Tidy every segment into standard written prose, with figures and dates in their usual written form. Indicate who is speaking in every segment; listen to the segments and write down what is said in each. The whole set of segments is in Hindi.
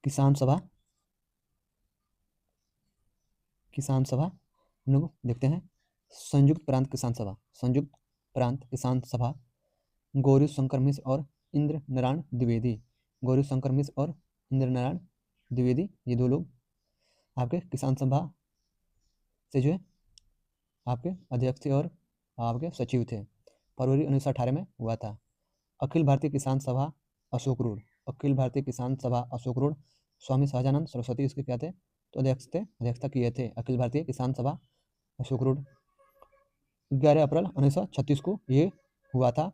Speaker 1: किसान सभा, किसान सभा हम लोग देखते हैं। संयुक्त प्रांत किसान सभा, संयुक्त प्रांत किसान सभा, गौरी शंकर मिश्र और इंद्र नारायण द्विवेदी, गौरी शंकर मिश्र और इंद्र नारायण द्विवेदी, ये दो लोग आपके किसान सभा से जो है आपके अध्यक्ष थे और आपके सचिव थे। फरवरी 1918 में हुआ था। अखिल भारतीय किसान सभा अशोक रोड, अखिल भारतीय किसान सभा अशोक रोड, स्वामी सहजानंद सरस्वती इसके क्या थे, तो अध्यक्षता किए थे अखिल भारतीय किसान सभा अशोक रोड। 11 अप्रैल 1936 को ये हुआ था।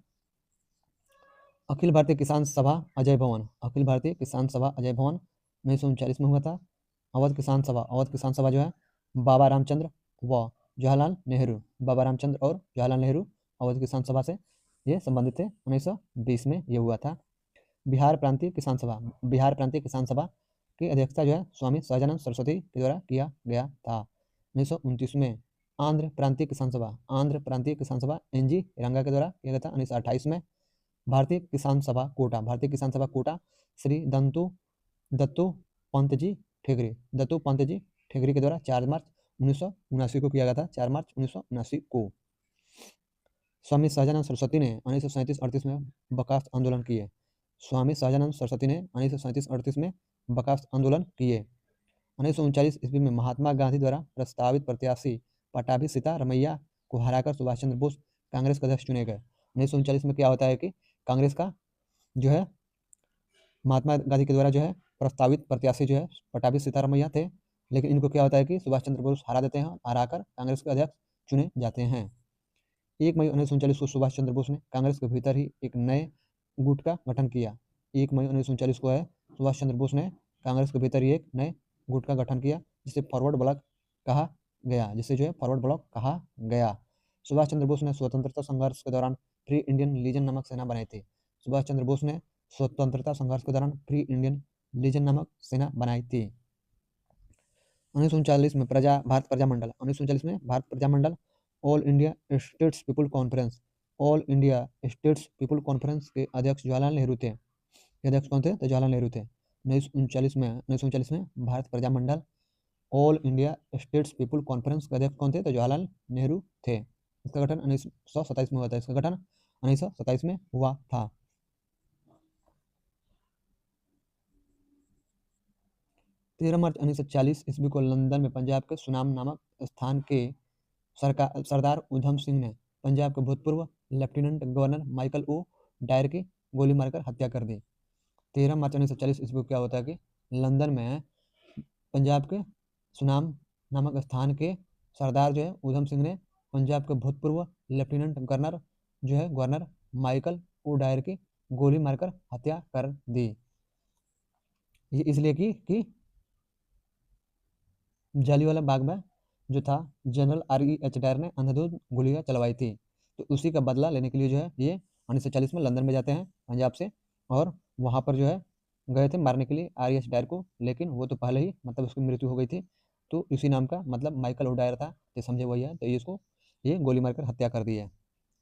Speaker 1: अखिल भारतीय किसान सभा अजय भवन, अखिल भारतीय किसान सभा अजय भवन 1939 में हुआ था। अवध किसान सभा, अवध किसान सभा जो है बाबा रामचंद्र व जवाहरलाल नेहरू, बाबा रामचंद्र और जवाहरलाल नेहरू अवध किसान सभा से ये संबंधित थे। 1920 में ये हुआ था। बिहार प्रांतीय किसान सभा, बिहार प्रांतीय किसान सभा की अध्यक्षता जो है स्वामी सहजानंद सरस्वती के द्वारा किया गया था। 1929 में आंध्र प्रांतीय किसान सभा, आंध्र प्रांतीय किसान सभा NG रंगा के द्वारा किया गया था। 1928 में भारतीय किसान सभा कोटा, भारतीय किसान सभा कोटा श्री दत्तू पंत जी ठेगरी, दत्तू पंत जी ठेगरी के द्वारा 4 मार्च 1979 को किया गया था, 4 मार्च 1979 को। स्वामी सहजानंद सरस्वती ने 1937-38 में बर्खास्त आंदोलन किए, स्वामी सहजानंद सरस्वती ने 1937-38 में बर्खास्त आंदोलन किए। 1939 ईस्वी में महात्मा गांधी द्वारा प्रस्तावित प्रत्याशी पटाभी सीतारमैया को हराकर सुभाष चंद्र बोस कांग्रेस के अध्यक्ष चुने गए। 1939 में क्या होता है कि कांग्रेस का जो है महात्मा गांधी के द्वारा जो है प्रस्तावित प्रत्याशी जो है पटाभी सीतारमैया थे, लेकिन इनको क्या होता है कि सुभाष चंद्र बोस हरा देते हैं, हराकर कांग्रेस के अध्यक्ष चुने जाते हैं। 1 मई 1939 को सुभाष चंद्र बोस ने कांग्रेस के भीतर ही एक नए गुट का गठन किया। 1 मई 1939 को है सुभाष चंद्र बोस ने कांग्रेस के भीतर ही एक नए गुट का गठन किया, जिसे फॉरवर्ड ब्लॉक कहा गया, जिसे जो है फॉरवर्ड ब्लॉक कहा गया। सुभाष चंद्र बोस ने स्वतंत्रता संघर्ष के दौरान फ्री इंडियन लीजन नामक सेना बनाई थी। सुभाष चंद्र बोस ने स्वतंत्रता संघर्ष के दौरान फ्री इंडियन लीजन नामक सेना बनाई थी। 1939 में भारत प्रजामंडल, 1939 में Bharat Prajamandal all India states people conference, all India states people conference के अध्यक्ष जवाहरलाल नेहरू थे। अध्यक्ष कौन थे, तो जवाहरलाल नेहरू थे। 1939 में Bharat Prajamandal all India states people conference के अध्यक्ष कौन थे, तो जवाहरलाल नेहरू थे। इसका गठन 1927 में हुआ था, इसका गठन 1927 में हुआ था। 13 मार्च 1940 ईस्वी को लंदन में पंजाब के सुनाम नामक स्थान के सरदार उधम सिंह ने पंजाब के भूतपूर्व lieutenant governor Michael O'Dwyer की गोली मारकर हत्या कर दी। 13 मार्च 1940 ईस्वी को क्या होता है कि लंदन में पंजाब के सुनाम नामक स्थान के सरदार जो है उधम सिंह ने पंजाब के भूतपूर्व लेफ्टिनेंट गवर्नर जो है गवर्नर माइकल ओ डायर की गोली मारकर हत्या कर दी। ये इसलिए कि जालियांवाला बाग में जो था जनरल REH डायर ने अंधाधुंध गोलियां चलवाई थी, तो उसी का बदला लेने के लिए जो है ये 1940 में लंदन में जाते हैं पंजाब से, और वहाँ पर जो है गए थे मारने के लिए REH डायर को, लेकिन वो तो पहले ही मतलब उसकी मृत्यु हो गई थी, तो इसी नाम का मतलब माइकल ओ डायर था, तो समझे वही है, तो ये गोली मारकर हत्या कर दी है।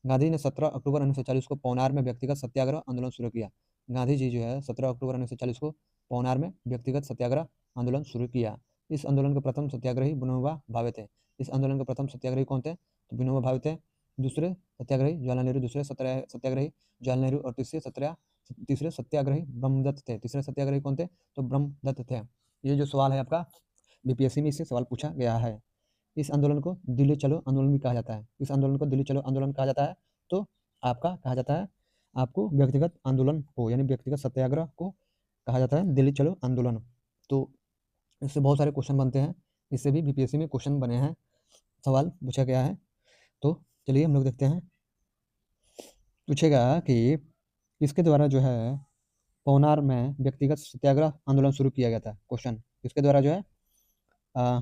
Speaker 1: गांधी ने 17 अक्टूबर 1940 को पौनार में व्यक्तिगत सत्याग्रह आंदोलन शुरू किया। गांधी जी जो है 17 अक्टूबर 1940 को पौनार में व्यक्तिगत सत्याग्रह आंदोलन शुरू किया। इस आंदोलन के प्रथम सत्याग्रही विनोबा भावे थे। इस आंदोलन के प्रथम सत्याग्रही कौन थे, तो विनोबा भावे थे। दूसरे सत्याग्रही जवाहरलाल नेहरू, दूसरे सत्याग्रही जवाहरलाल नेहरू, और तीसरे सत्याग्रही ब्रह्मदत्त थे। तीसरे सत्याग्रही कौन थे, तो ब्रह्मदत्त थे। ये जो सवाल है आपका BPSC में इससे सवाल पूछा गया है। इस आंदोलन को दिल्ली चलो आंदोलन भी कहा जाता है। इस आंदोलन को दिल्ली चलो आंदोलन कहा जाता है, तो आपका कहा जाता है आपको व्यक्तिगत आंदोलन को, यानी व्यक्तिगत सत्याग्रह को कहा जाता है दिल्ली चलो आंदोलन। तो इससे बहुत सारे क्वेश्चन बनते हैं, इससे भी BPSC में क्वेश्चन बने हैं, सवाल पूछा गया है। तो चलिए हम लोग देखते हैं। पूछेगा कि किसके द्वारा जो है पौनार में व्यक्तिगत सत्याग्रह आंदोलन शुरू किया गया था। क्वेश्चन, किसके द्वारा जो है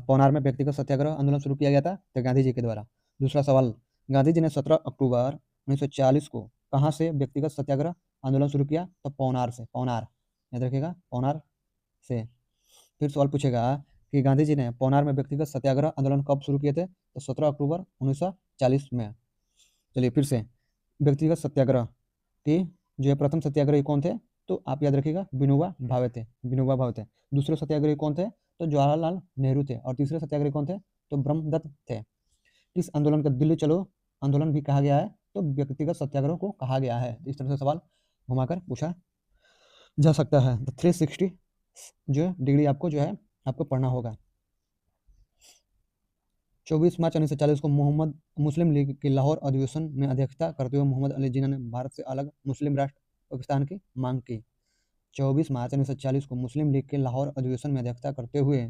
Speaker 1: पौनार में व्यक्तिगत सत्याग्रह आंदोलन शुरू किया गया था, तो गांधी जी के द्वारा। दूसरा सवाल, गांधी जी ने 17 अक्टूबर 1940 को कहाँ से व्यक्तिगत सत्याग्रह आंदोलन शुरू किया, तो पौनार से, पौनार याद रखिएगा, पौनार से। फिर सवाल पूछेगा कि गांधी जी ने पौनार में व्यक्तिगत सत्याग्रह आंदोलन कब शुरू किए थे, तो 17 अक्टूबर 1940 में। चलिए फिर से, व्यक्तिगत सत्याग्रह की जो है प्रथम सत्याग्रही कौन थे, तो आप याद रखिएगा विनोबा भावे थे, विनोबा भावे थे। दूसरे सत्याग्रही कौन थे? तो जवाहरलाल नेहरू थे। और तीसरे सत्याग्रही कौन थे? तो ब्रह्मदत्त थे। किस आंदोलन को दिल्ली चलो आंदोलन भी कहा गया है? तो व्यक्तिगत सत्याग्रह को कहा गया है। इस तरह से सवाल घुमाकर पूछा जा सकता है। तो 360 जो डिग्री आपको जो है आपको पढ़ना होगा। 24 मार्च 1940 को मोहम्मद मुस्लिम लीग के लाहौर अधिवेशन में अध्यक्षता करते हुए मोहम्मद अली जिन्ना ने भारत से अलग मुस्लिम राष्ट्र पाकिस्तान की मांग की। 24 मार्च 1940 को मुस्लिम लीग के लाहौर अधिवेशन में अध्यक्षता करते हुए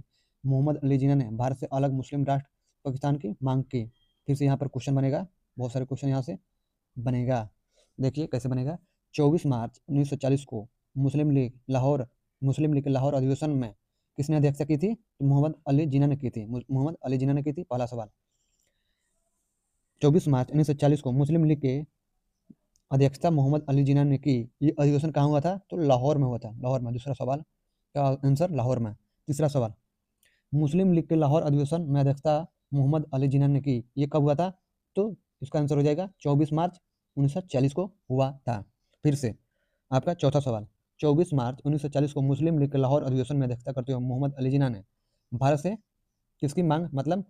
Speaker 1: मोहम्मद अली जिन्ना ने भारत से अलग मुस्लिम राष्ट्र पाकिस्तान की मांग की। फिर से यहाँ पर क्वेश्चन बनेगा, बहुत सारे क्वेश्चन यहाँ से बनेगा। देखिए कैसे बनेगा। 24 मार्च 1940 को मुस्लिम लीग के लाहौर अधिवेशन में किसने अध्यक्षता की थी? तो मोहम्मद अली जिन्ना ने की थी। मोहम्मद अली जिन्ना ने की थी। पहला सवाल। 24 मार्च 1940 को मुस्लिम लीग के अध्यक्षता मोहम्मद अली जिन्ना ने की। ये अधिवेशन कहाँ हुआ था? तो लाहौर में हुआ था, लाहौर में। दूसरा सवाल का आंसर लाहौर में। तीसरा सवाल, मुस्लिम लीग के लाहौर अधिवेशन में अध्यक्षता मोहम्मद अली जिन्ना ने की। ये कब हुआ था? तो इसका आंसर हो जाएगा 24 मार्च 1940 को हुआ था। फिर से आपका चौथा सवाल, 24 मार्च 1940 को मुस्लिम लीग के लाहौर अधिवेशन में अध्यक्षता करते हुए मोहम्मद अली जिन्ना ने भारत से किसकी मांग, मतलब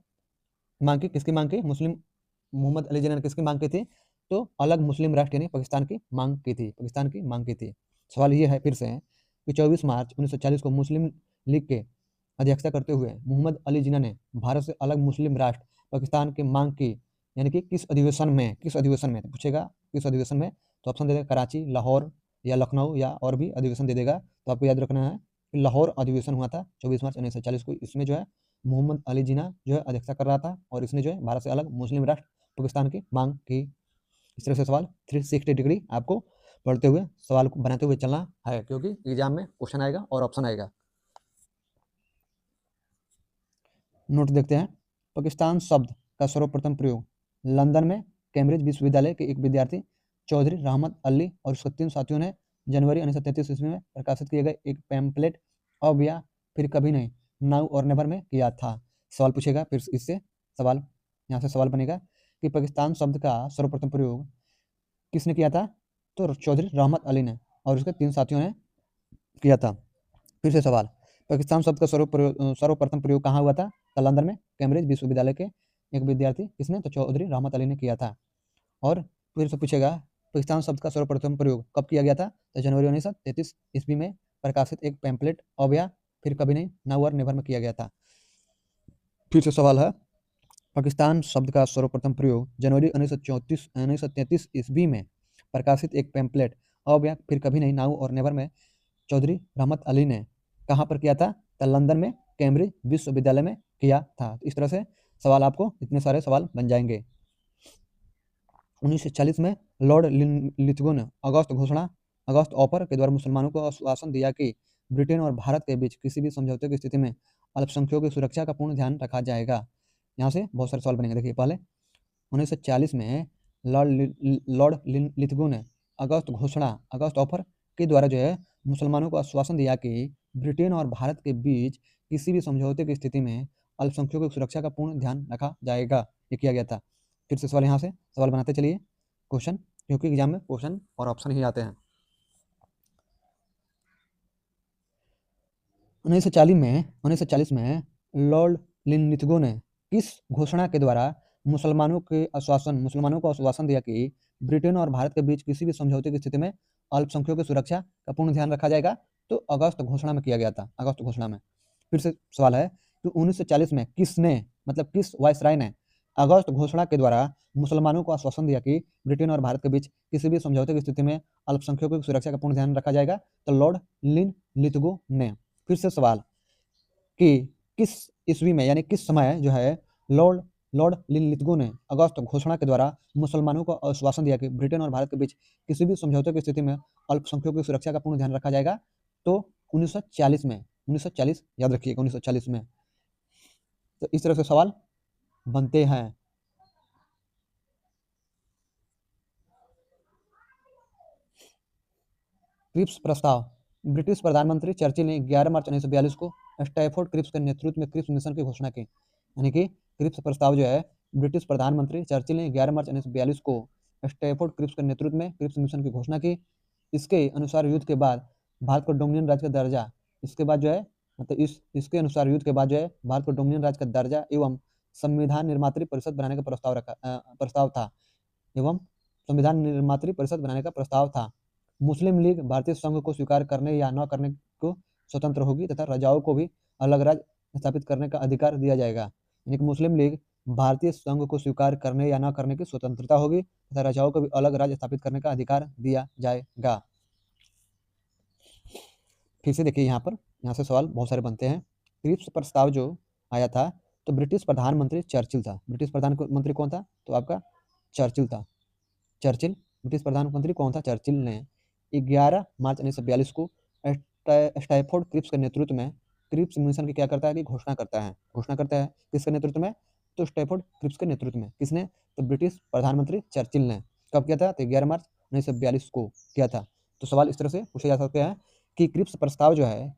Speaker 1: मांग की, किसकी मांग की? मोहम्मद अली जिन्ना ने किसकी मांग की थी? तो अलग मुस्लिम राष्ट्र यानी पाकिस्तान की मांग की थी, पाकिस्तान की मांग की थी। सवाल ये है फिर से कि 24 मार्च 1940 को मुस्लिम लीग के अध्यक्षता करते हुए मोहम्मद अली जिन्ना ने भारत से अलग मुस्लिम राष्ट्र पाकिस्तान की मांग की, यानी कि किस अधिवेशन में? किस अधिवेशन में पूछेगा, किस अधिवेशन में? तो ऑप्शन दे देगा कराची, लाहौर या लखनऊ या और भी अधिवेशन दे देगा। तो आपको याद रखना है कि लाहौर अधिवेशन हुआ था 24 मार्च 1940 को। इसमें जो है मोहम्मद अली जिन्ना जो है अध्यक्षता कर रहा था और इसने जो है भारत से अलग मुस्लिम राष्ट्र पाकिस्तान की मांग की। इस तरह से सवाल 360 डिग्री आपको पढ़ते हुए सवाल को बनाते हुए चलना है, क्योंकि एग्जाम में क्वेश्चन आएगा और ऑप्शन आएगा। नोट देखते हैं। पाकिस्तान शब्द का सर्वप्रथम प्रयोग लंदन में कैम्ब्रिज विश्वविद्यालय के एक विद्यार्थी चौधरी रहमत अली और उसके 3 साथियों ने जनवरी 1933 ईस्वी में प्रकाशित किए गए एक पैम्पलेट अब या फिर कभी नहीं, नाउ और नेवर में किया था। सवाल पूछेगा फिर इससे सवाल, यहाँ से सवाल बनेगा कि पाकिस्तान शब्द का सर्वप्रथम प्रयोग किसने किया था? तो चौधरी रहमत अली ने और उसके 3 साथियों ने किया था। फिर से सवाल, पाकिस्तान शब्द का सर्वप्रथम प्रयोग कहाँ हुआ था? तो लंदन में कैम्ब्रिज विश्वविद्यालय के एक विद्यार्थी किसने? तो चौधरी रहमत अली ने किया था। और फिर से पूछेगा पाकिस्तान शब्द का सर्वप्रथम प्रयोग कब किया गया था? तो जनवरी 1933 ईस्वी में प्रकाशित एक पैम्पलेट अब या फिर कभी नहीं, नाउ और नेवर में किया गया था। फिर से सवाल है, पाकिस्तान शब्द का सर्वप्रथम प्रयोग जनवरी 1933 ईस्वी में प्रकाशित एक पैम्पलेट अब या फिर कभी नहीं, नाउ और नेवर में चौधरी रहमत अली ने कहाँ पर किया था? तो लंदन में कैम्ब्रिज विश्वविद्यालय में किया था। इस तरह से सवाल आपको इतने सारे सवाल बन जाएंगे। 1940 में लॉर्ड लिथगो ने अगस्त ऑफर के द्वारा मुसलमानों को आश्वासन दिया कि ब्रिटेन और भारत के बीच किसी भी समझौते की स्थिति में अल्पसंख्यकों की सुरक्षा का पूर्ण ध्यान रखा जाएगा। यहाँ से बहुत सारे सवाल बनेंगे। देखिए पहले 1940 में लॉर्ड लिथगो ने अगस्त ऑफर के द्वारा जो है मुसलमानों को आश्वासन दिया कि ब्रिटेन और भारत के बीच किसी भी समझौते की स्थिति में अल्पसंख्यकों की सुरक्षा का पूर्ण ध्यान रखा जाएगा। ये किया गया था। फिर से सवाल, यहाँ से सवाल बनाते चलिए क्वेश्चन, क्योंकि एग्जाम में क्वेश्चन और ऑप्शन ही आते हैं। 1940 में लॉर्ड लिथगो ने किस घोषणा के द्वारा मुसलमानों को आश्वासन दिया कि ब्रिटेन और भारत के बीच किसी भी समझौते की स्थिति में अल्पसंख्यकों की सुरक्षा का पूर्ण ध्यान रखा जाएगा? तो अगस्त घोषणा में किया गया था, अगस्त घोषणा में। फिर से सवाल है कि 1940 में किसने, मतलब किस वायसराय ने अगस्त घोषणा के द्वारा मुसलमानों को आश्वासन दिया कि ब्रिटेन और भारत के बीच किसी भी समझौते की स्थिति में अल्पसंख्यकों की सुरक्षा का पूर्ण ध्यान रखा जाएगा? तो लॉर्ड लिथगो ने। फिर से सवाल कि किस ईस्वी में, यानी किस समय जो है लॉर्ड लिथगो ने अगस्त घोषणा के द्वारा मुसलमानों को आश्वासन दिया कि ब्रिटेन और भारत के बीच किसी भी समझौते की स्थिति में अल्पसंख्यकों की सुरक्षा का पूर्ण ध्यान रखा जाएगा? तो 1940 में, 1940 याद रखिएगा, 1940 में। तो इस तरह से सवाल बनते हैं। क्रिप्स प्रस्ताव, ब्रिटिश प्रधानमंत्री चर्चिल ने 11 मार्च 1942 को स्टैफोर्ड क्रिप्स के नेतृत्व में क्रिप्स मिशन की घोषणा की। यानी कि क्रिप्स प्रस्ताव जो है ब्रिटिश प्रधानमंत्री चर्चिल ने 11 मार्च 1942 को स्टैफोर्ड क्रिप्स के नेतृत्व में क्रिप्स मिशन की घोषणा की। इसके अनुसार युद्ध के बाद भारत को डोमिनियन राज्य का दर्जा, इसके बाद जो है मतलब इसके अनुसार युद्ध के बाद जो है भारत को डोमिनियन राज्य का दर्जा एवं संविधान निर्मात्री परिषद बनाने का प्रस्ताव था एवं संविधान निर्मात्री परिषद बनाने का प्रस्ताव था। मुस्लिम लीग भारतीय संघ को स्वीकार करने या न करने को स्वतंत्र होगी तथा राजाओं को भी अलग राज्य स्थापित करने का अधिकार दिया जाएगा। यानी कि मुस्लिम लीग भारतीय संघ को स्वीकार करने या न करने की स्वतंत्रता होगी तथा राजाओं को भी अलग राज्य स्थापित करने का अधिकार दिया जाएगा। फिर से देखिए यहाँ से सवाल बहुत सारे बनते हैं। क्रिप्स प्रस्ताव जो आया था तो ब्रिटिश प्रधानमंत्री चर्चिल था। ब्रिटिश प्रधानमंत्री कौन था? तो आपका चर्चिल था। चर्चिल ब्रिटिश प्रधानमंत्री कौन था? चर्चिल ने 11 मार्च 1942 को स्टैफोर्ड क्रिप्स के नेतृत्व में क्रिप्स मिशन की क्या करता है कि घोषणा करता है। किसके नेतृत्व में? तो स्टैफोर्ड क्रिप्स के नेतृत्व में। किसने? तो ब्रिटिश प्रधानमंत्री चर्चिल ने। कब किया था? तो 11 मार्च 1942 को किया था। तो सवाल इस तरह से पूछे जा सकते हैं कि क्रिप्स प्रस्ताव जो है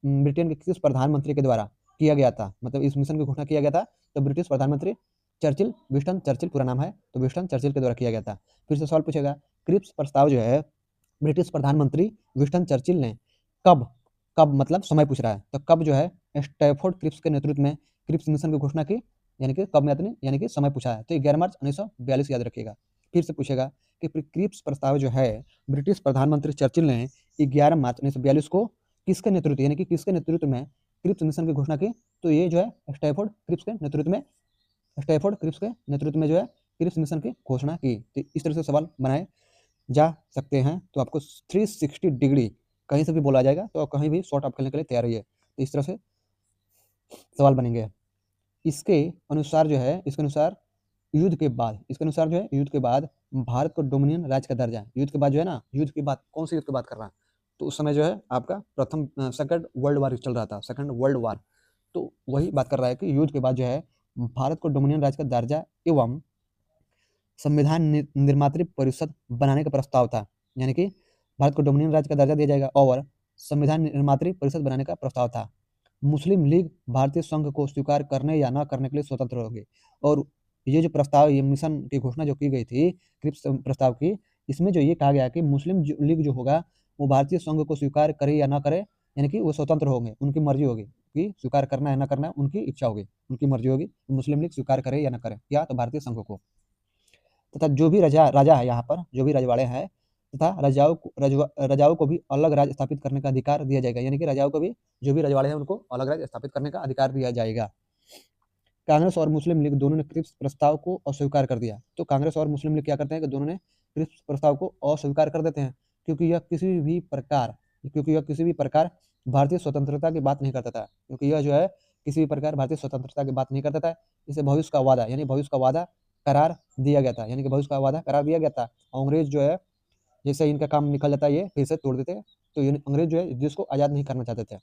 Speaker 1: ब्रिटेन के किस प्रधानमंत्री के द्वारा किया गया था, मतलब इस मिशन की घोषणा किया गया था तो ब्रिटिश प्रधानमंत्री चर्चिल, विंस्टन चर्चिल पूरा नाम है, तो विंस्टन चर्चिल के द्वारा किया गया था। फिर से सवाल पूछेगा, क्रिप्स प्रस्ताव जो है ब्रिटिश प्रधानमंत्री विंस्टन चर्चिल ने कब मतलब समय पूछ रहा है, तो कब जो है स्टैफोर्ड क्रिप्स के नेतृत्व में क्रिप्स मिशन की घोषणा की, यानी कि कब में यानी कि समय पूछा है, तो 11 मार्च 1942 याद रखिएगा। फिर से पूछेगा कि क्रिप्स प्रस्ताव जो है ब्रिटिश प्रधानमंत्री चर्चिल ने 11 मार्च 1942 को किसके नेतृत्व, यानी कि किसके नेतृत्व में क्रिप्स मिशन की घोषणा की, तो ये जो है स्टैफोर्ड क्रिप्स के नेतृत्व में जो है क्रिप्स मिशन की घोषणा की। तो इस तरह से सवाल बनाए जा सकते हैं। तो आपको 360 डिग्री कहीं से भी बोला जाएगा तो कहीं भी शॉर्ट आप खेलने के लिए तैयार रहिए। तो इस तरह से सवाल बनेंगे। इसके अनुसार युद्ध के बाद भारत को डोमिनियन राज्य का दर्जा, युद्ध के बाद जो है ना, युद्ध के बाद कौन से युद्ध की बात कर रहा है, तो उस समय जो है आपका सेकंड वर्ल्ड वार चल रहा था, सेकंड वर्ल्ड वार। तो वही बात कर रहा है कि युद्ध के बाद जो है भारत को डोमिनियन राज्य का दर्जा एवं संविधान निर्मात्री परिषद बनाने का प्रस्ताव था। यानी कि भारत को डोमिनियन राज्य का दर्जा दिया जाएगा और संविधान निर्मात्री परिषद बनाने का प्रस्ताव था। मुस्लिम लीग भारतीय संघ को स्वीकार करने या न करने के लिए स्वतंत्र होगी। और ये जो प्रस्ताव, ये मिशन की घोषणा जो की गई थी क्रिप्स प्रस्ताव की, इसमें जो ये कहा गया कि मुस्लिम लीग जो होगा वो भारतीय संघ को स्वीकार करे या ना करे, यानी कि वो स्वतंत्र होंगे, उनकी मर्जी होगी कि स्वीकार करना है ना करना, उनकी इच्छा होगी, उनकी मर्जी होगी कि मुस्लिम लीग स्वीकार करे या ना करे, या तो भारतीय संघ को। तथा जो भी राजा है, यहाँ पर जो भी रजवाड़े हैं तथा राजाओं को भी अलग राज्य स्थापित करने का अधिकार दिया जाएगा। यानी कि राजाओं को भी, जो भी रजवाड़े हैं उनको अलग राज्य स्थापित करने का अधिकार दिया जाएगा। कांग्रेस और मुस्लिम लीग दोनों ने क्रिप्स प्रस्ताव को अस्वीकार कर दिया। तो कांग्रेस और मुस्लिम लीग क्या करते हैं कि दोनों ने क्रिप्स प्रस्ताव को अस्वीकार कर देते हैं, क्योंकि यह किसी भी प्रकार भारतीय स्वतंत्रता की बात नहीं करता था। क्योंकि यह जो है किसी भी प्रकार भारतीय स्वतंत्रता की बात नहीं करता था। इसे भविष्य का वादा, यानी भविष्य का वादा करार दिया गया था, यानी कि भविष्य का वादा करार दिया गया था। अंग्रेज जो है जैसे इनका काम निकल जाता है ये फिर से तोड़ देते हैं, तो अंग्रेज जो है देश को आज़ाद नहीं करना चाहते थे।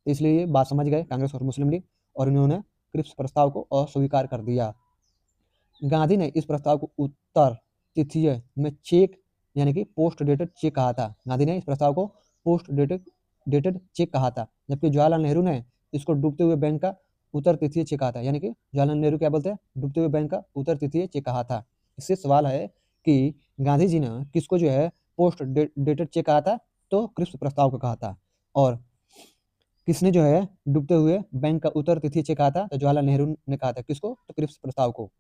Speaker 1: इसलिए ये बात समझ गए कांग्रेस और मुस्लिम लीग, और इन्होंने क्रिप्स प्रस्ताव को अस्वीकार कर दिया। गांधी ने इस प्रस्ताव को उत्तर तिथिय में चेक, यानी कि पोस्ट डेटेड चेक कहा था। गांधी ने इस प्रस्ताव को पोस्ट डेटेड चेक कहा था, जबकि जवाहरलाल नेहरू ने इसको डूबते हुए बैंक का उत्तर तिथिय चेक कहा था। यानी कि जवाहरलाल नेहरू क्या बोलते हैं, डूबते हुए बैंक का उत्तर तिथिय चेक कहा था। इससे सवाल है कि गांधी जी ने किसको जो है पोस्ट डेटेड चेक कहा था, तो क्रिप्स प्रस्ताव को कहा था। और किसने जो है डूबते हुए बैंक का उत्तर तिथि चेक कहा था, तो जवाहरलाल नेहरू ने कहा था। किसको? तो क्रिप्स प्रस्ताव को।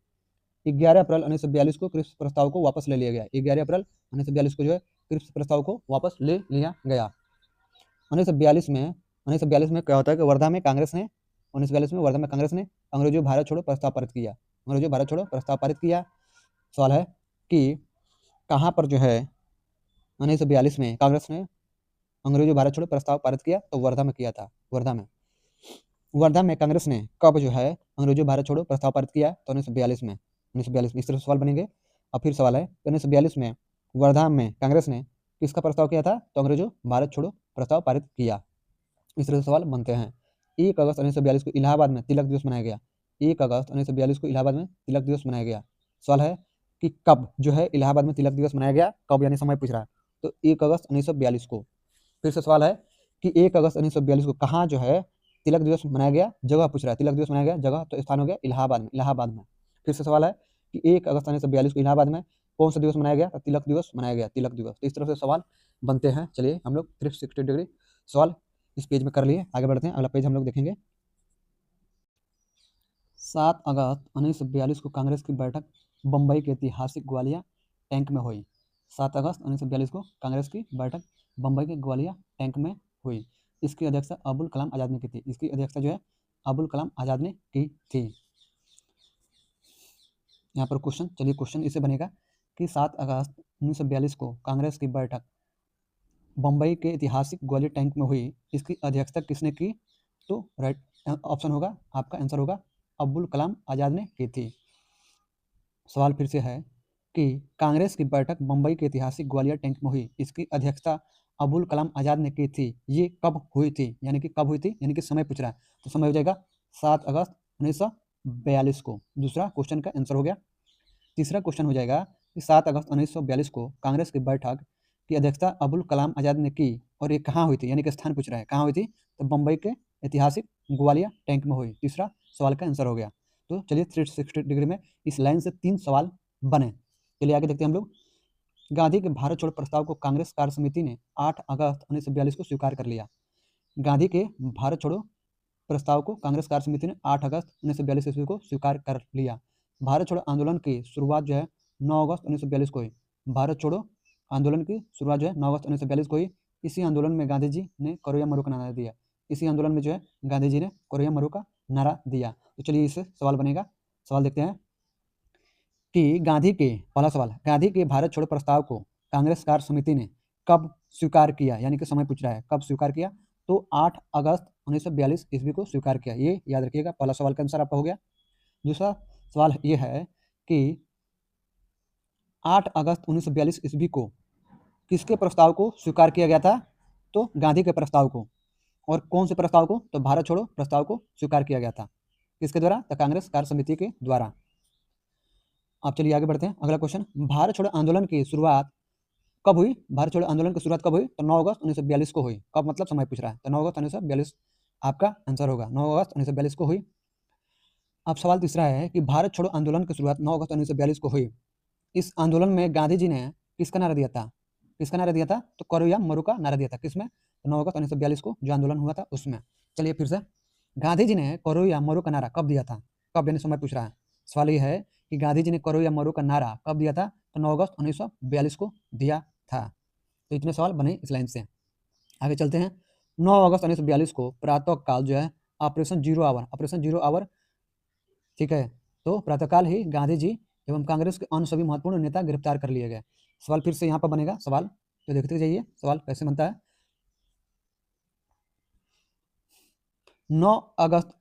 Speaker 1: 11 अप्रैल 1942 को क्रिप्स प्रस्ताव को वापस ले लिया गया। 11 अप्रैल 1942 को जो है क्रिप्स प्रस्ताव को वापस ले लिया गया। 1942 में क्या होता है कि वर्धा में कांग्रेस ने अंग्रेजों भारत छोड़ो प्रस्ताव पारित किया। सवाल है कि कहाँ पर जो है 1942 में कांग्रेस ने अंग्रेजों भारत छोड़ो प्रस्ताव पारित किया, तो वर्धा में किया था। वर्धा में कांग्रेस ने कब जो है अंग्रेजों भारत छोड़ो प्रस्ताव पारित किया, तो 1942 में। इस तरह से सवाल बनेंगे। अब फिर सवाल है 1942 में वर्धा में कांग्रेस ने किसका प्रस्ताव किया था, तो अंग्रेजों भारत छोड़ो प्रस्ताव पारित किया। इस तरह से सवाल बनते हैं। 1 अगस्त 1942 को इलाहाबाद में तिलक दिवस मनाया गया। 1 अगस्त 1942 को इलाहाबाद में तिलक दिवस मनाया गया। सवाल है कि कब जो है इलाहाबाद में तिलक दिवस मनाया गया, कब यानी समय पूछ रहा है, तो 1 अगस्त 1942 को। फिर से सवाल है कि 1 अगस्त 1942 को कहाँ जो है तिलक दिवस मनाया गया, जगह पूछ रहा है। तिलक दिवस मनाया गया जगह, तो स्थान हो गया इलाहाबाद में। फिर से सवाल है कि 1 अगस्त 1942 को इलाहाबाद में कौन सा दिवस मनाया गया, तो तिलक दिवस मनाया गया। तो इस तरह से सवाल बनते हैं। चलिए हम लोग 360 डिग्री सवाल इस पेज में कर लिए, आगे बढ़ते हैं। अगला पेज हम लोग देखेंगे। 7 अगस्त 1942 को कांग्रेस की बैठक बम्बई के ऐतिहासिक ग्वालिया टैंक में हुई। 7 अगस्त 1942 को कांग्रेस की बैठक बम्बई के ग्वालिया टैंक में हुई। इसकी अध्यक्षता अबुल कलाम आज़ाद ने की थी। इसकी अध्यक्षता जो है अबुल कलाम आज़ाद ने की थी। यहाँ पर क्वेश्चन, चलिए क्वेश्चन इससे बनेगा कि 7 अगस्त 1942 को कांग्रेस की बैठक बम्बई के ऐतिहासिक ग्वालियर टैंक में हुई। इसकी अध्यक्षता किसने की? तो राइट ऑप्शन होगा, आपका आंसर होगा अब्दुल कलाम आज़ाद ने की थी। सवाल फिर से है कि कांग्रेस की बैठक बम्बई के ऐतिहासिक ग्वालियर टैंक में हुई। इसकी अध्यक्षता अबुल कलाम आज़ाद ने की थी। ये कब हुई थी, यानी कि कब हुई थी, यानी कि समय पूछ रहा है, तो समय हो जाएगा 7 अगस्त 1942 को। दूसरा क्वेश्चन का आंसर हो गया। तीसरा क्वेश्चन हो जाएगा कि 7 अगस्त 1942 को कांग्रेस की बैठक की अध्यक्षता अबुल कलाम आज़ाद ने की, और ये कहाँ हुई थी, यानी कि स्थान पूछ रहा है कहाँ हुई थी, तो बम्बई के ऐतिहासिक ग्वालियर टैंक में हुई। तीसरा सवाल का आंसर हो गया। तो चलिए 360 डिग्री में इस लाइन से 3 सवाल बने। चलिए आगे देखते हैं हम लोग। गांधी के भारत छोड़ो प्रस्ताव को कांग्रेस कार्य समिति ने 8 अगस्त 1942 को स्वीकार कर लिया। गांधी के भारत छोड़ो प्रस्ताव को कांग्रेस कार्य समिति ने 8 अगस्त 1942 ईस्वी को स्वीकार कर लिया। भारत छोड़ो आंदोलन की शुरुआत जो है 9 अगस्त 1942 को हुई। भारत छोड़ो आंदोलन की शुरुआत जो है 9 अगस्त 1942 को हुई। इसी आंदोलन में गांधी जी ने करो या मरो का नारा दिया। इसी आंदोलन में जो है गांधी जी ने करो या मरो का नारा दिया। तो चलिए इससे सवाल बनेगा। सवाल देखते हैं कि गांधी के, पहला सवाल, गांधी के भारत छोड़ो प्रस्ताव को कांग्रेस कार्य समिति ने कब स्वीकार किया, यानी कि समय पूछ रहा है कब स्वीकार किया, तो 8 अगस्त 1942 ईस्वी को स्वीकार किया। ये याद रखिएगा, पहला सवाल का आंसर आपका हो गया। दूसरा सवाल ये है कि 8 अगस्त 1942 ईस्वी को किसके प्रस्ताव को स्वीकार किया गया था, तो गांधी के प्रस्ताव को। और कौन से प्रस्ताव को, तो भारत छोड़ो प्रस्ताव को स्वीकार किया गया था। किसके द्वारा, तो कांग्रेस कार्य समिति के द्वारा। अब चलिए आगे बढ़ते हैं। अगला क्वेश्चन, भारत छोड़ो आंदोलन की शुरुआत कब हुई? भारत छोड़ो आंदोलन की शुरुआत कब हुई, तो 9 अगस्त 1942 को हुई। कब मतलब समय पूछ रहा है, तो 9 अगस्त 1942 आपका आंसर होगा, 9 अगस्त 1942 को हुई। अब सवाल तीसरा है कि भारत छोड़ो आंदोलन की शुरुआत 9 अगस्त 1942 को हुई। इस आंदोलन में गांधी जी ने किसका नारा दिया था? किसका नारा दिया था, तो करो या मरो का नारा दिया था। किसमें, तो 9 अगस्त 1942 को जो आंदोलन हुआ था उसमें। चलिए फिर से, गांधी जी ने करो या मरो का नारा कब दिया था? कब, यानी समय पूछ रहा है। सवाल ये है कि गांधी जी ने करो या मरो का नारा कब दिया था, तो 9 अगस्त 1942 को दिया था। तो इतने सवाल बने इस लाइन से। आगे चलते हैं। 9 अगस्त 1942 को प्रातः काल जो है ऑपरेशन जीरो आवर, ठीक है, तो प्रातःकाल ही गांधी जी एवं कांग्रेस के अन्य सभी महत्वपूर्ण नेता गिरफ्तार कर लिए गए। सवाल फिर से यहाँ पर बनेगा सवाल, तो देखते जाइए सवाल कैसे बनता है। 9 अगस्त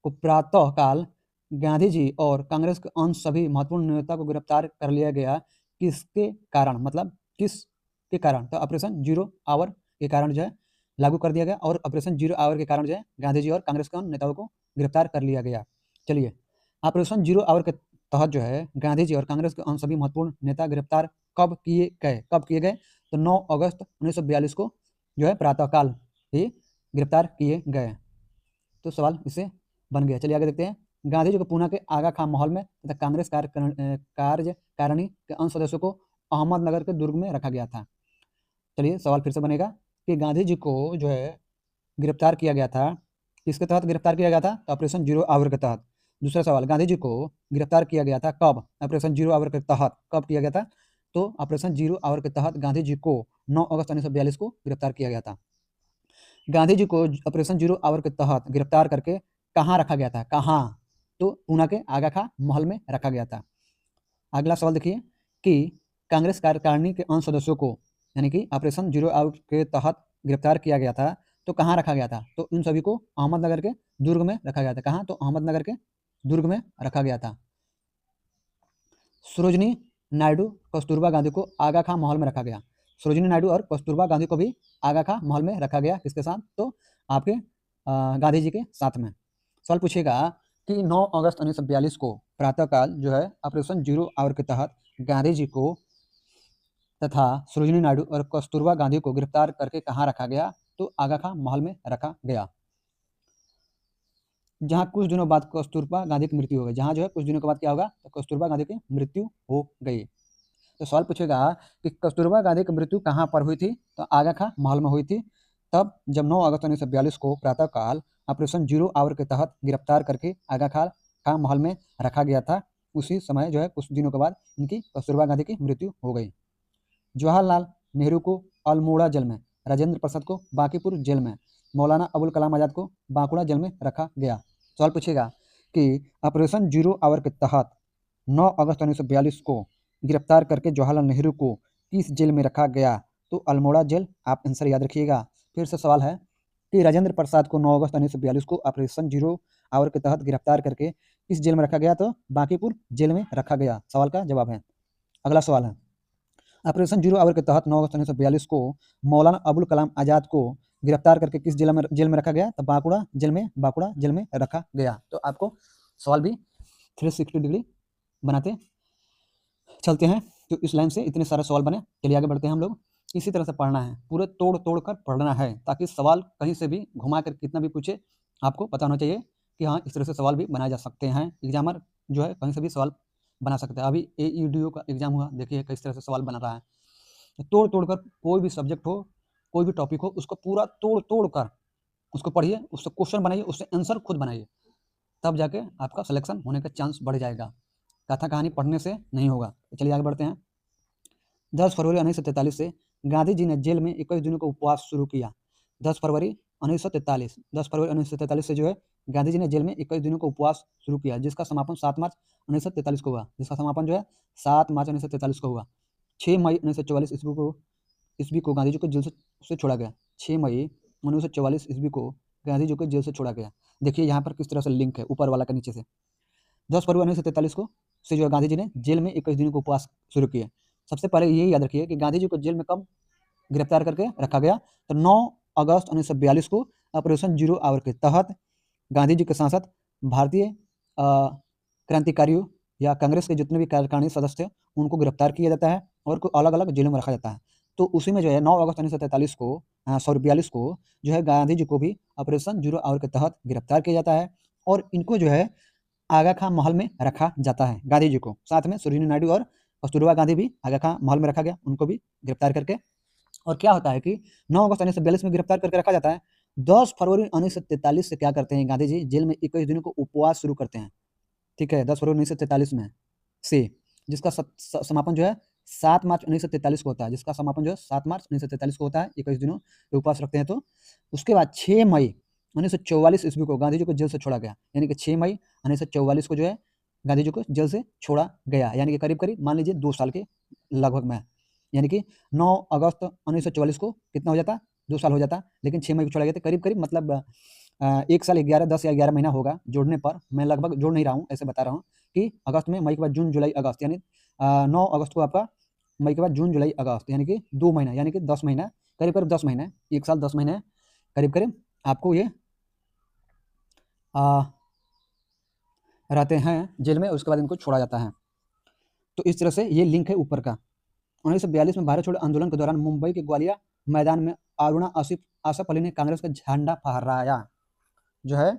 Speaker 1: को प्रातः काल गांधी जी और कांग्रेस के अन्य सभी महत्वपूर्ण नेता को गिरफ्तार कर लिया गया। किसके कारण, मतलब किस के कारण, तो ऑपरेशन जीरो आवर के कारण जो है लागू कर दिया गया, और ऑपरेशन जीरो आवर के कारण जो है गांधी जी और कांग्रेस के अन्य नेताओं को गिरफ्तार कर लिया गया। चलिए, ऑपरेशन जीरो आवर के तहत जो है गांधी जी और कांग्रेस के अन्य सभी महत्वपूर्ण नेता गिरफ्तार कब किए गए, तो 9 अगस्त 1942 को जो है प्रातःकाल ही गिरफ्तार किए गए। तो सवाल इससे बन गया। चलिए आगे देखते हैं। गांधी जी को पूना के आगा खां महल में तथा कांग्रेस कार्यकारिणी के अन्य सदस्यों को अहमदनगर के दुर्ग में रखा गया था। चलिए सवाल फिर से बनेगा कि गांधी जी को जो है गिरफ्तार किया गया था, किसके तहत गिरफ्तार किया गया था, तो ऑपरेशन जीरो आवर के तहत। दूसरा सवाल, गांधी जी को गिरफ्तार किया गया था कब, ऑपरेशन जीरो आवर के तहत कब किया गया था, तो ऑपरेशन जीरो आवर के तहत गांधी जी को 9 अगस्त 1942 को गिरफ्तार किया गया था। गांधी जी को ऑपरेशन जीरो आवर के तहत गिरफ्तार करके कहाँ रखा गया था, कहाँ, तो पूना के आगा खां महल में रखा गया था। अगला सवाल देखिए कि कांग्रेस कार्यकारिणी के अन्य सदस्यों को, यानी कि ऑपरेशन जीरो आवर के तहत गिरफ्तार किया गया था, तो कहाँ रखा गया था, तो इन सभी को अहमदनगर के दुर्ग में रखा गया था। कहाँ, तो अहमदनगर के दुर्ग में रखा गया था। सरोजनी नायडू, कस्तूरबा गांधी को आगा खां महल में रखा गया। सरोजनी नायडू और कस्तूरबा गांधी को भी आगा खां महल में रखा गया। किसके साथ, तो आपके गांधी जी के साथ में। सवाल पूछेगा कि 9 अगस्त 1942 को प्रातःकाल जो है ऑपरेशन जीरो आवर के तहत गांधी जी को तथा सरोजिनी नायडू और कस्तूरबा गांधी को गिरफ्तार करके कहाँ रखा गया, तो आगा खां महल में रखा गया, जहां कुछ दिनों बाद कस्तूरबा गांधी की मृत्यु हो गई। जहां जो है कुछ दिनों के बाद क्या होगा, तो कस्तूरबा गांधी की मृत्यु हो गई। तो सवाल पूछेगा कि कस्तूरबा गांधी की मृत्यु कहाँ पर हुई थी, तो आगा खां महल में हुई थी। तब जब 9 अगस्त 1942 को प्रातःकाल ऑपरेशन जीरो आवर के तहत गिरफ्तार करके आगा खां महल में रखा गया था, उसी समय जो है कुछ दिनों के बाद इनकी कस्तूरबा गांधी की मृत्यु हो गई। जवाहरलाल नेहरू को अल्मोड़ा जेल में, राजेंद्र प्रसाद को बांकीपुर जेल में, मौलाना अबुल कलाम आज़ाद को बांकुड़ा जेल में रखा गया। सवाल पूछेगा कि ऑपरेशन जीरो आवर के तहत 9 अगस्त 1942 को गिरफ्तार करके जवाहरलाल नेहरू को किस जेल में रखा गया, तो अल्मोड़ा जेल। आप आंसर याद रखिएगा। फिर से सवाल है कि राजेंद्र प्रसाद को 9 अगस्त 1942 को ऑपरेशन जीरो आवर के तहत गिरफ्तार करके किस जेल में रखा गया, तो बांकीपुर जेल में रखा गया। सवाल का जवाब है। अगला सवाल है, ऑपरेशन जीरो आवर के तहत 9 अगस्त 1942 को मौलाना अबुल कलाम आज़ाद को गिरफ्तार करके किस जेल में रखा गया, तो बांकुड़ा जेल में रखा गया। तो आपको सवाल भी 360 डिग्री बनाते चलते हैं। तो इस लाइन से इतने सारे सवाल बने। चलिए आगे बढ़ते हैं हम लोग। इसी तरह से पढ़ना है, पूरे तोड़ कर पढ़ना है, ताकि सवाल कहीं से भी घुमा कर कितना भी पूछे आपको पता होना चाहिए कि हाँ इस तरह से सवाल भी बनाए जा सकते हैं। एग्जामर जो है कहीं से भी सवाल बना सकते हैं। अभी AEDO का एग्जाम हुआ, देखिए किस तरह से सवाल बना रहा है। तो तोड़ कर कोई भी सब्जेक्ट हो, कोई भी टॉपिक हो, उसको पूरा तोड़ कर उसको पढ़िए, उससे क्वेश्चन बनाइए, उससे आंसर खुद बनाइए, तब जाके आपका सिलेक्शन होने का चांस बढ़ जाएगा। कथा कहानी पढ़ने से नहीं होगा। तो चलिए आगे बढ़ते हैं। 10 फरवरी 1943 से गांधी जी ने जेल में 21 दिनों का उपवास शुरू किया। 10 फरवरी 1943 से जो है गांधी जी ने जेल में 21 दिनों का उपवास शुरू किया, जिसका समापन 7 मार्च 1943 को हुआ। जिसका समापन जो है 7 मार्च 1943 को हुआ। 6 मई 1944 ईस्वी को गांधी जी को जेल से छोड़ा गया। 6 मई 1944 ईस्वी को गांधी जी को जेल से छोड़ा गया। देखिए यहाँ पर किस तरह से लिंक है, ऊपर वाला का नीचे से। 10 फरवरी 1943 को से जो है गांधी जी ने जेल में 21 दिनों का उपवास शुरू किए। सबसे पहले ये याद रखिए कि गांधी जी को जेल में कब गिरफ्तार करके रखा गया, तो 9 अगस्त 1942 को ऑपरेशन जीरो आवर के तहत गांधी जी के साथ साथ भारतीय क्रांतिकारियों या कांग्रेस के जितने भी कार्यकारिणी सदस्य थे उनको गिरफ्तार किया जाता है और को अलग अलग जेलों में रखा जाता है। तो उसी में जो है 9 अगस्त 1943 को 42 को जो है गांधी जी को भी ऑपरेशन जीरो आवर के तहत गिरफ्तार किया जाता है और इनको जो है आगा खां महल में रखा जाता है। गांधी जी को साथ में सरोजिनी नायडू और कस्तूरबा गांधी भी आगा खां महल में रखा गया, उनको भी गिरफ्तार करके। और क्या होता है कि 9 अगस्त 1942 में गिरफ्तार करके रखा जाता है। 10 फरवरी 1943 से क्या करते हैं गांधी जी, जेल में 21 दिनों को उपवास शुरू करते हैं। ठीक है, 10 फरवरी 1943 में से, जिसका समापन जो है 7 मार्च 1943 को होता है। जिसका समापन जो है 7 मार्च 1943 को होता है। 21 दिनों के उपवास रखते हैं। तो उसके बाद 6 मई 1944 ईस्वी को गांधी जी को जेल से छोड़ा गया। यानी कि 6 मई 1944 को जो है गांधी जी को जेल से छोड़ा गया, यानी कि करीब करीब मान लीजिए 2 साल के लगभग में। यानी कि 9 अगस्त 1944 को कितना हो जाता, 2 साल हो जाता, लेकिन 6 मई को छोड़ा गया। तो करीब करीब मतलब 1 साल 10 या 11 महीना होगा जोड़ने पर। मैं लगभग जोड़ नहीं रहा हूँ, ऐसे बता रहा हूँ कि अगस्त में, मई के बाद जून जुलाई अगस्त, यानी 9 अगस्त को आपका, मई के बाद जून जुलाई अगस्त, यानी कि 2 महीना, यानी कि 10 महीना, करीब करीब 10 महीने, 1 साल 10 महीने करीब करीब आपको ये रहते हैं जेल में। उसके बाद इनको छोड़ा जाता है। तो इस तरह से ये लिंक है ऊपर का। 1942 में भारत छोड़ो आंदोलन के दौरान मुंबई के ग्वालिया मैदान में अरुणा आसफ अली ने कांग्रेस का झंडा फहराया। जो है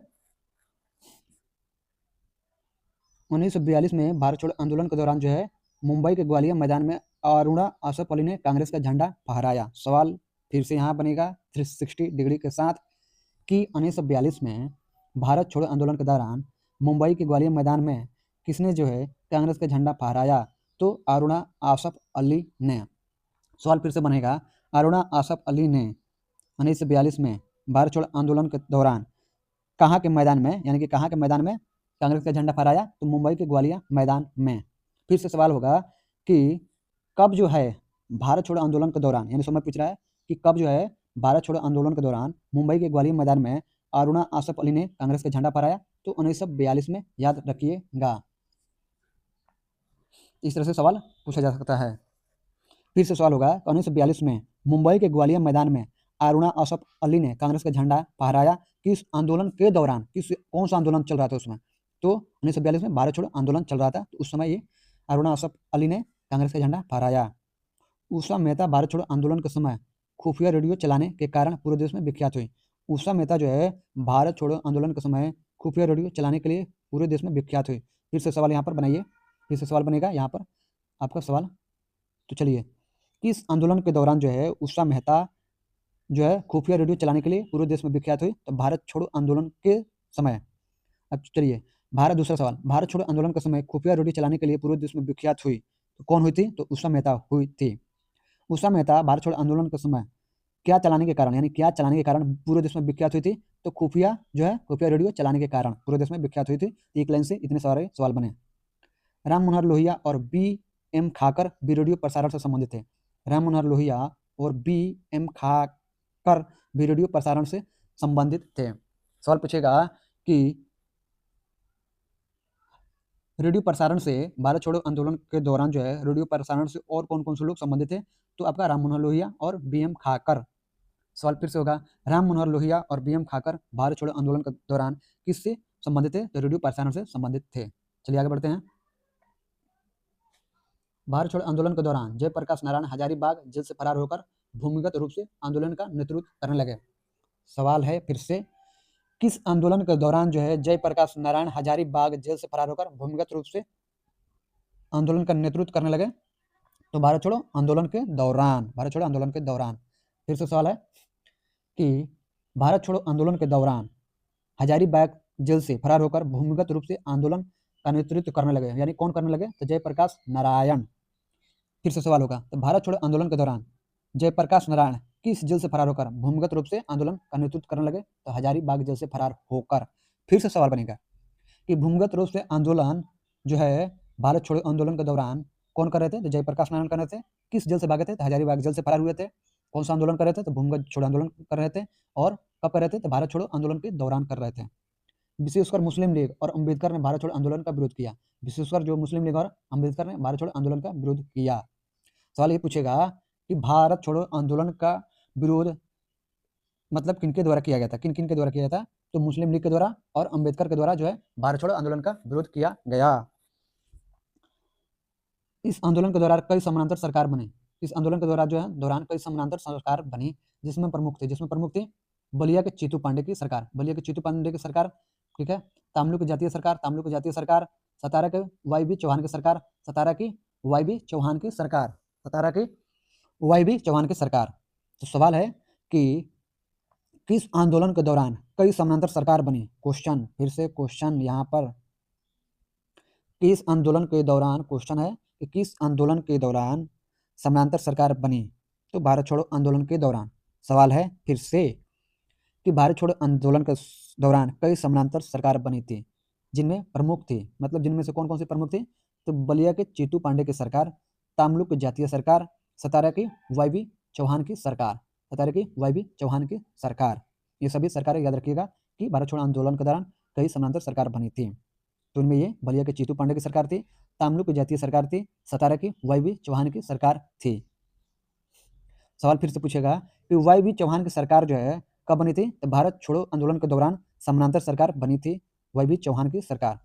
Speaker 1: 1942 में भारत छोड़ो आंदोलन के दौरान जो है मुंबई के ग्वालिया मैदान में अरुणा आसफ अली ने कांग्रेस का झंडा फहराया। सवाल फिर से यहाँ बनेगा 360 डिग्री के साथ कि 1942 में भारत छोड़ो आंदोलन के दौरान मुंबई के ग्वालियर मैदान में किसने जो है कांग्रेस का झंडा फहराया, तो अरुणा आसफ अली ने। सवाल फिर से बनेगा, अरुणा आसफ अली ने 1942 में भारत छोड़ो आंदोलन के दौरान कहाँ के मैदान में, यानी कि कहाँ के मैदान में कांग्रेस का झंडा फहराया, तो मुंबई के ग्वालियर मैदान में। फिर से सवाल होगा कि कब जो है भारत छोड़ो आंदोलन के दौरान, यानी समय पूछ रहा है कि कब जो है भारत छोड़ो आंदोलन के दौरान मुंबई के ग्वालियर मैदान में अरुणा आसफ अली ने कांग्रेस का झंडा फहराया, तो 1942 में, याद रखिएगा। इस तरह से सवाल पूछा जा सकता है। फिर से सवाल होगा 1942 में मुंबई के ग्वालियर मैदान में अरुणा आसफ अली ने कांग्रेस का झंडा फहराया, किस आंदोलन के दौरान, कौन सा आंदोलन चल रहा था उसमें, तो 1942 में भारत छोड़ो आंदोलन चल रहा था। तो उस समय ये अरुणा आसफ अली ने कांग्रेस का झंडा फहराया। उषा मेहता भारत छोड़ो आंदोलन के समय खुफिया रेडियो चलाने के कारण पूरे देश में विख्यात हुई। उषा मेहता जो है भारत छोड़ो आंदोलन के समय खुफिया रेडियो चलाने के लिए पूरे देश में विख्यात हुई। फिर से सवाल यहाँ पर बनाइए, फिर से सवाल बनेगा यहाँ पर आपका सवाल तो चलिए, किस आंदोलन के दौरान जो है उषा मेहता जो है खुफिया रेडियो चलाने के लिए पूरे देश में विख्यात हुई? तो भारत छोड़ो आंदोलन के समय। अब चलिए, दूसरा सवाल, भारत छोड़ो आंदोलन के समय खुफिया रेडियो चलाने के लिए पूरे देश में विख्यात हुई, तो कौन हुई थी? तो उषा मेहता हुई थी। उषा मेहता भारत छोड़ो आंदोलन के समय क्या चलाने के कारण, यानी क्या चलाने के कारण पूरे देश में विख्यात हुई थी? तो खुफिया जो है खुफिया रेडियो चलाने के कारण पूरे देश में विख्यात हुई थी। एक लाइन से इतने सारे सवाल बने। राम मनोहर लोहिया और बी एम खाकर भी रेडियो प्रसारण से संबंधित थे। राम मनोहर लोहिया और बी एम खाकर भी रेडियो प्रसारण से संबंधित थे। सवाल पूछेगा कि रेडियो प्रसारण से, भारत छोड़ो आंदोलन के दौरान जो है रेडियो प्रसारण से और कौन कौन से लोग संबंधित थे? तो आपका राम मनोहर लोहिया और बी एम खाकर। सवाल फिर से होगा, राम मनोहर लोहिया और बी एम खाकर भारत छोड़ो आंदोलन के दौरान किससे संबंधित थे? तो रेडियो प्रसारण से संबंधित थे। चलिए आगे बढ़ते हैं। भारत छोड़ो आंदोलन के दौरान जयप्रकाश नारायण हजारीबाग जेल से फरार होकर भूमिगत रूप से आंदोलन का नेतृत्व करने लगे। सवाल है फिर से, किस आंदोलन के दौरान जो है जयप्रकाश नारायण हजारीबाग जेल से फरार होकर भूमिगत रूप से आंदोलन का नेतृत्व करने लगे? तो भारत छोड़ो आंदोलन के दौरान, भारत छोड़ो आंदोलन के दौरान। फिर से सवाल है कि भारत छोड़ो आंदोलन के दौरान हजारीबाग जेल से फरार होकर भूमिगत रूप से आंदोलन का नेतृत्व करने लगे, यानी कौन करने लगे? तो जयप्रकाश नारायण। फिर से सवाल होगा, तो भारत छोड़ो आंदोलन के दौरान जयप्रकाश नारायण किस जेल से फरार होकर भूमिगत रूप से आंदोलन का नेतृत्व करने लगे? तो हजारीबाग जेल से फरार होकर। फिर से सवाल बनेगा कि भूमिगत रूप से आंदोलन जो है भारत छोड़ो आंदोलन के दौरान कौन कर रहे थे? तो जयप्रकाश नारायण कर रहे थे। किस जेल से भागे थे? तो हजारीबाग जेल से फरार हुए थे। कौन सा आंदोलन कर रहे थे? तो भूमिगत छोड़ो आंदोलन कर रहे थे। और कब कर रहे थे? तो भारत छोड़ो आंदोलन के दौरान कर रहे थे। विशेषकर मुस्लिम लीग और अम्बेडकर ने भारत छोड़ो आंदोलन का विरोध किया। विशेषकर जो मुस्लिम लीग और अम्बेडकर ने भारत छोड़ो आंदोलन का विरोध किया। सवाल ये पूछेगा कि भारत छोड़ो आंदोलन का विरोध मतलब किनके द्वारा किया गया था, किन किन के द्वारा किया गया था? तो मुस्लिम लीग के द्वारा और अम्बेडकर के द्वारा जो है भारत छोड़ो आंदोलन का विरोध किया गया। इस आंदोलन के दौरान कई समानांतर सरकार बनी। इस आंदोलन के दौरान जो है कई समानांतर सरकार बनी, जिसमें प्रमुख थी बलिया के चीतू पांडे की सरकार, बलिया के चीतू पांडे की सरकार, ठीक है। तामलुक की जातीय सरकार, सतारा के वाई बी चौहान की सरकार, सतारा की वाई बी चौहान की सरकार। तो सवाल है कि किस आंदोलन के दौरान कई समानांतर सरकार बनी? क्वेश्चन, फिर से क्वेश्चन यहाँ पर, किस आंदोलन के दौरान, क्वेश्चन है कि किस आंदोलन के दौरान समानांतर सरकार बनी? तो भारत छोड़ो आंदोलन के दौरान। सवाल है फिर से कि भारत छोड़ो आंदोलन के दौरान कई समानांतर सरकार बनी थी, जिनमें प्रमुख थी, मतलब जिनमें से कौन कौन सी प्रमुख थी? तो बलिया के चीतू पांडे की सरकार, तामलुक की जातीय सरकार, सतारा की वाई बी चौहान की सरकार, सतारा की वाई बी चौहान की सरकार। ये सभी सरकारें याद रखिएगा कि भारत छोड़ो आंदोलन के दौरान कई समानांतर सरकार बनी थी। तो इनमें ये बलिया के चीतू पांडे की सरकार थी, तामलुक की जातीय सरकार थी, सतारा की वाई बी चौहान की सरकार थी। सवाल फिर से पूछेगा कि वाई बी चौहान की सरकार जो है कब बनी थी? तो भारत छोड़ो आंदोलन के दौरान समानांतर सरकार बनी थी वाई बी चौहान की सरकार।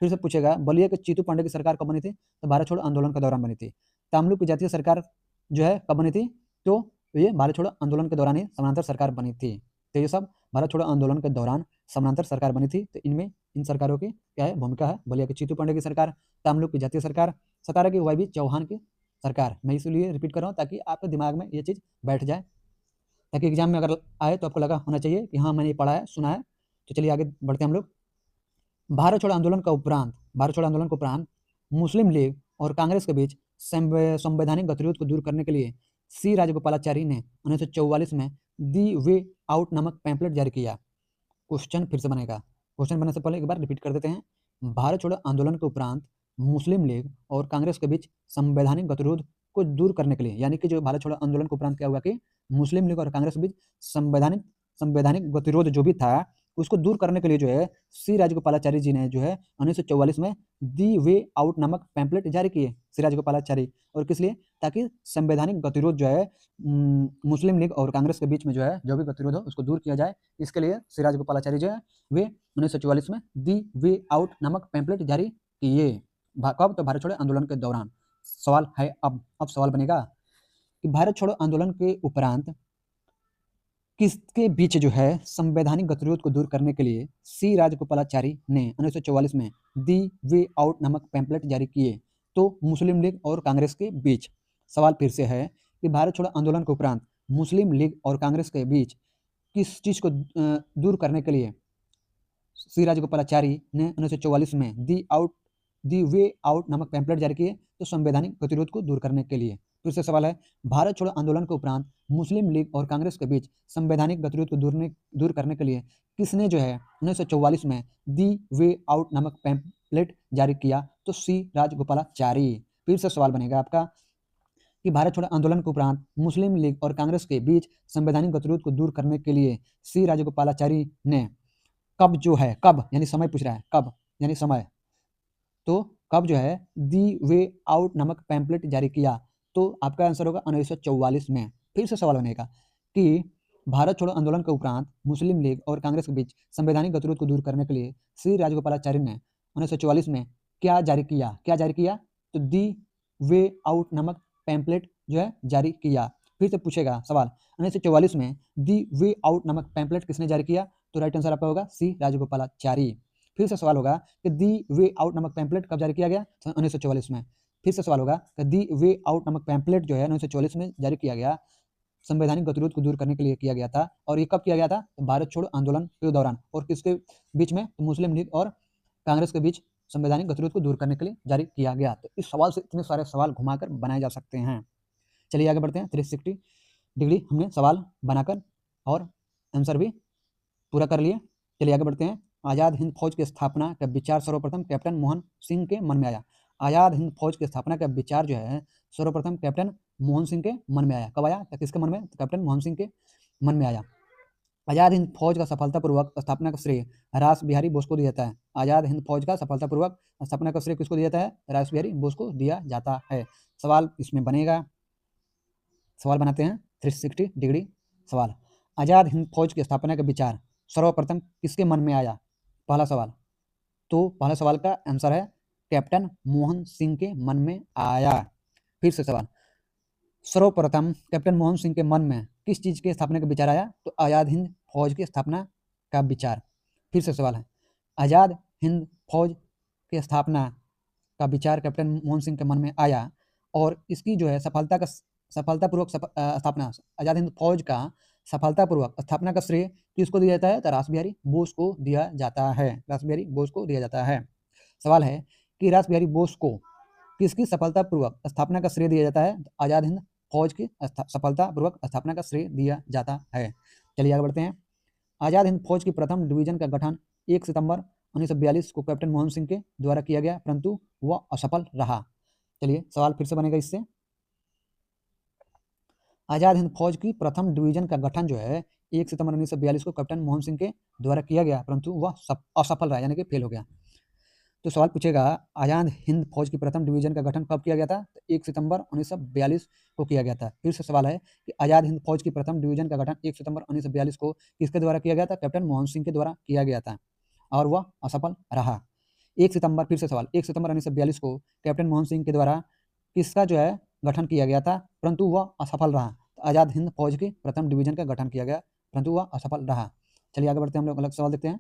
Speaker 1: फिर से पूछेगा बलिया के चीतू पांडे की सरकार कब बनी थी? तो भारत छोड़ो आंदोलन के दौरान बनी थी। तामलुक की जातीय सरकार जो है कब बनी थी? तो ये भारत छोड़ो आंदोलन के दौरान ही समानांतर सरकार बनी थी। तो ये सब भारत छोड़ो आंदोलन के दौरान समानांतर सरकार बनी थी। तो इनमें इन सरकारों की क्या है भूमिका है? बलिया के चीतू पांडे की सरकार, तामलुक की जातीय सरकार, सतारा की वाई बी चौहान की सरकार। मैं इसलिए रिपीट कर रहा हूँ ताकि आपके दिमाग में ये चीज़ बैठ जाए, ताकि एग्जाम में अगर आए तो आपको लगा होना चाहिए कि हाँ मैंने ये पढ़ा है, सुना है। तो चलिए आगे बढ़ते हैं हम लोग। भारत छोड़ो आंदोलन के उपरांत मुस्लिम लीग और कांग्रेस के बीच संवैधानिक गतिरोध को दूर करने के लिए सी राजगोपालाचारी ने 1944 में दी वे आउट नामक पैम्पलेट जारी किया। क्वेश्चन फिर से बनेगा, क्वेश्चन बनने से पहले एक बार रिपीट कर देते हैं। भारत छोड़ो आंदोलन के उपरांत मुस्लिम लीग और कांग्रेस के बीच संवैधानिक गतिरोध को दूर करने के लिए, यानी कि जो भारत छोड़ो आंदोलन के उपरांत क्या हुआ कि मुस्लिम लीग और कांग्रेस के बीच संवैधानिक गतिरोध जो भी था उसको दूर करने के लिए जो है सी राजगोपालाचारी जी ने जो है 1944 में दी वे आउट नामक पैम्पलेट जारी किए, सी राजगोपालाचारी। और किस लिए? ताकि संवैधानिक गतिरोध जो है मुस्लिम लीग और कांग्रेस के बीच में जो है जो भी गतिरोध हो उसको दूर किया जाए, इसके लिए सी राजगोपालाचारी जो है वे 1944 में दी वे आउट नामक पैम्पलेट जारी किए। कब? तो भारत छोड़ो आंदोलन के दौरान। सवाल है अब सवाल बनेगा कि भारत छोड़ो आंदोलन के उपरांत किसके बीच जो है संवैधानिक गतिरोध को दूर करने के लिए सी राजगोपालाचारी ने 1944 में दी वे आउट नामक पैम्पलेट जारी किए? तो मुस्लिम लीग और कांग्रेस के बीच। सवाल फिर से है कि भारत छोड़ो आंदोलन के उपरांत मुस्लिम लीग और कांग्रेस के बीच किस चीज़ को दूर करने के लिए सी राजगोपालाचारी ने 1944 में दी वे आउट नामक पैम्पलेट जारी किए, तो संवैधानिक गतिरोध को दूर करने के लिए। फिर से सवाल है, भारत छोड़ो आंदोलन के उपरांत मुस्लिम लीग और कांग्रेस के बीच संवैधानिक गतिरोध को दूर करने के लिए किसने जो है 1944 में दी वे आउट नामक पैम्पलेट जारी किया, तो सी राजगोपालाचारी। फिर से सवाल बनेगा आपका कि भारत छोड़ो आंदोलन के उपरांत मुस्लिम लीग और कांग्रेस के बीच संवैधानिक गतिरोध को दूर करने के लिए सी राजगोपालाचारी ने कब जो है, कब यानी समय पूछ रहा है, कब यानी समय, तो कब जो है दी वे आउट नामक पैम्पलेट जारी किया, तो आपका आंसर होगा 1944 में। फिर से सवाल बनेगा कि भारत छोड़ो आंदोलन के उपरांत मुस्लिम लीग और कांग्रेस के बीच संवैधानिक गतिरोध को दूर करने के लिए श्री राजगोपालाचारी ने 1944 में क्या जारी किया, तो दी वे आउट नामक पैम्पलेट जो है जारी किया। फिर से पूछेगा सवाल, 1944 में दी वे आउट नामक पैम्पलेट किसने जारी किया, तो राइट आंसर आपका होगा सी राजगोपालाचारी। फिर से सवाल होगा कि दी वे आउट नामक पैम्पलेट कब जारी किया गया, 1944 में। फिर से सवाल होगा कि दी वे आउट नामक पैम्पलेट जो है 1944 में जारी किया गया, संवैधानिक गतिरोध को दूर करने के लिए किया गया था, और ये कब किया गया था, तो भारत छोड़ो आंदोलन के दौरान, और किसके बीच में, तो मुस्लिम लीग और कांग्रेस के बीच संवैधानिक गतिरोध को दूर करने के लिए जारी किया गया। तो इस सवाल से इतने सारे सवाल घुमाकर बनाए जा सकते हैं। चलिए आगे बढ़ते हैं। 360 डिग्री हमने सवाल बनाकर और आंसर भी पूरा कर लिए। चलिए आगे बढ़ते हैं। आज़ाद हिंद फौज की स्थापना का विचार सर्वप्रथम कैप्टन मोहन सिंह के मन में आया। आज़ाद हिंद फौज की स्थापना का विचार जो है सर्वप्रथम कैप्टन मोहन सिंह के मन में आया। कब आया, तो किसके मन में, तो कैप्टन मोहन सिंह के मन में आया। आज़ाद हिंद फौज का सफलतापूर्वक स्थापना का श्रेय रास बिहारी बोस को दिया जाता है। आज़ाद हिंद फौज का सफलतापूर्वक स्थापना का श्रेय किसको दिया जाता है, रास बिहारी बोस को दिया जाता है। सवाल इसमें बनेगा, सवाल बनाते हैं 360 डिग्री सवाल। आज़ाद हिंद फौज की स्थापना का विचार सर्वप्रथम किसके मन में आया, पहला सवाल, तो पहला सवाल का आंसर है कैप्टन मोहन सिंह के मन में आया। फिर से सवाल, सर्वप्रथम कैप्टन मोहन सिंह के मन में किस चीज़ की स्थापना का विचार आया, तो आज़ाद हिंद फौज की स्थापना का विचार। फिर से सवाल है, आज़ाद हिंद फौज की स्थापना का विचार कैप्टन मोहन सिंह के मन में आया, और इसकी जो है सफलतापूर्वक स्थापना, आज़ाद हिंद फौज का सफलतापूर्वक स्थापना का श्रेय किसको दिया जाता है, तो रास बिहारी बोस को दिया जाता है। रास बिहारी बोस को दिया जाता है। सवाल है कि रास बिहारी बोस को किसकी सफलतापूर्वक स्थापना का श्रेय दिया जाता है, तो आज़ाद हिंद फौज की सफलतापूर्वक स्थापना का श्रेय दिया जाता है। चलिए आगे बढ़ते हैं। आज़ाद हिंद फौज की प्रथम डिवीजन का गठन 1 सितंबर 1942 को कैप्टन मोहन सिंह के द्वारा किया गया, परंतु वह असफल रहा। चलिए सवाल फिर से बनेगा इससे, आज़ाद हिंद फौज की प्रथम डिवीजन का गठन जो है 1 सितंबर 1942 को कैप्टन मोहन सिंह के द्वारा किया गया, परंतु वह असफल रहा, यानी कि फेल हो गया। तो सवाल पूछेगा, आज़ाद हिंद फौज की प्रथम डिवीजन का गठन कब किया गया था, तो 1 सितंबर 1942 को किया गया था। फिर से सवाल है कि आज़ाद हिंद फौज की प्रथम डिवीजन का गठन 1 सितंबर 1942 को किसके द्वारा किया गया था, कैप्टन मोहन सिंह के द्वारा किया गया था, और वह असफल रहा। 1 सितंबर, फिर से सवाल, 1 सितंबर 1942 को कैप्टन मोहन सिंह के द्वारा किसका जो है गठन किया गया था, परंतु वह असफल रहा। तो आज़ाद हिंद फौज की प्रथम डिवीजन का गठन किया गया, परंतु वह असफल रहा। चलिए आगे बढ़ते हैं, हम लोग अलग सवाल देखते हैं।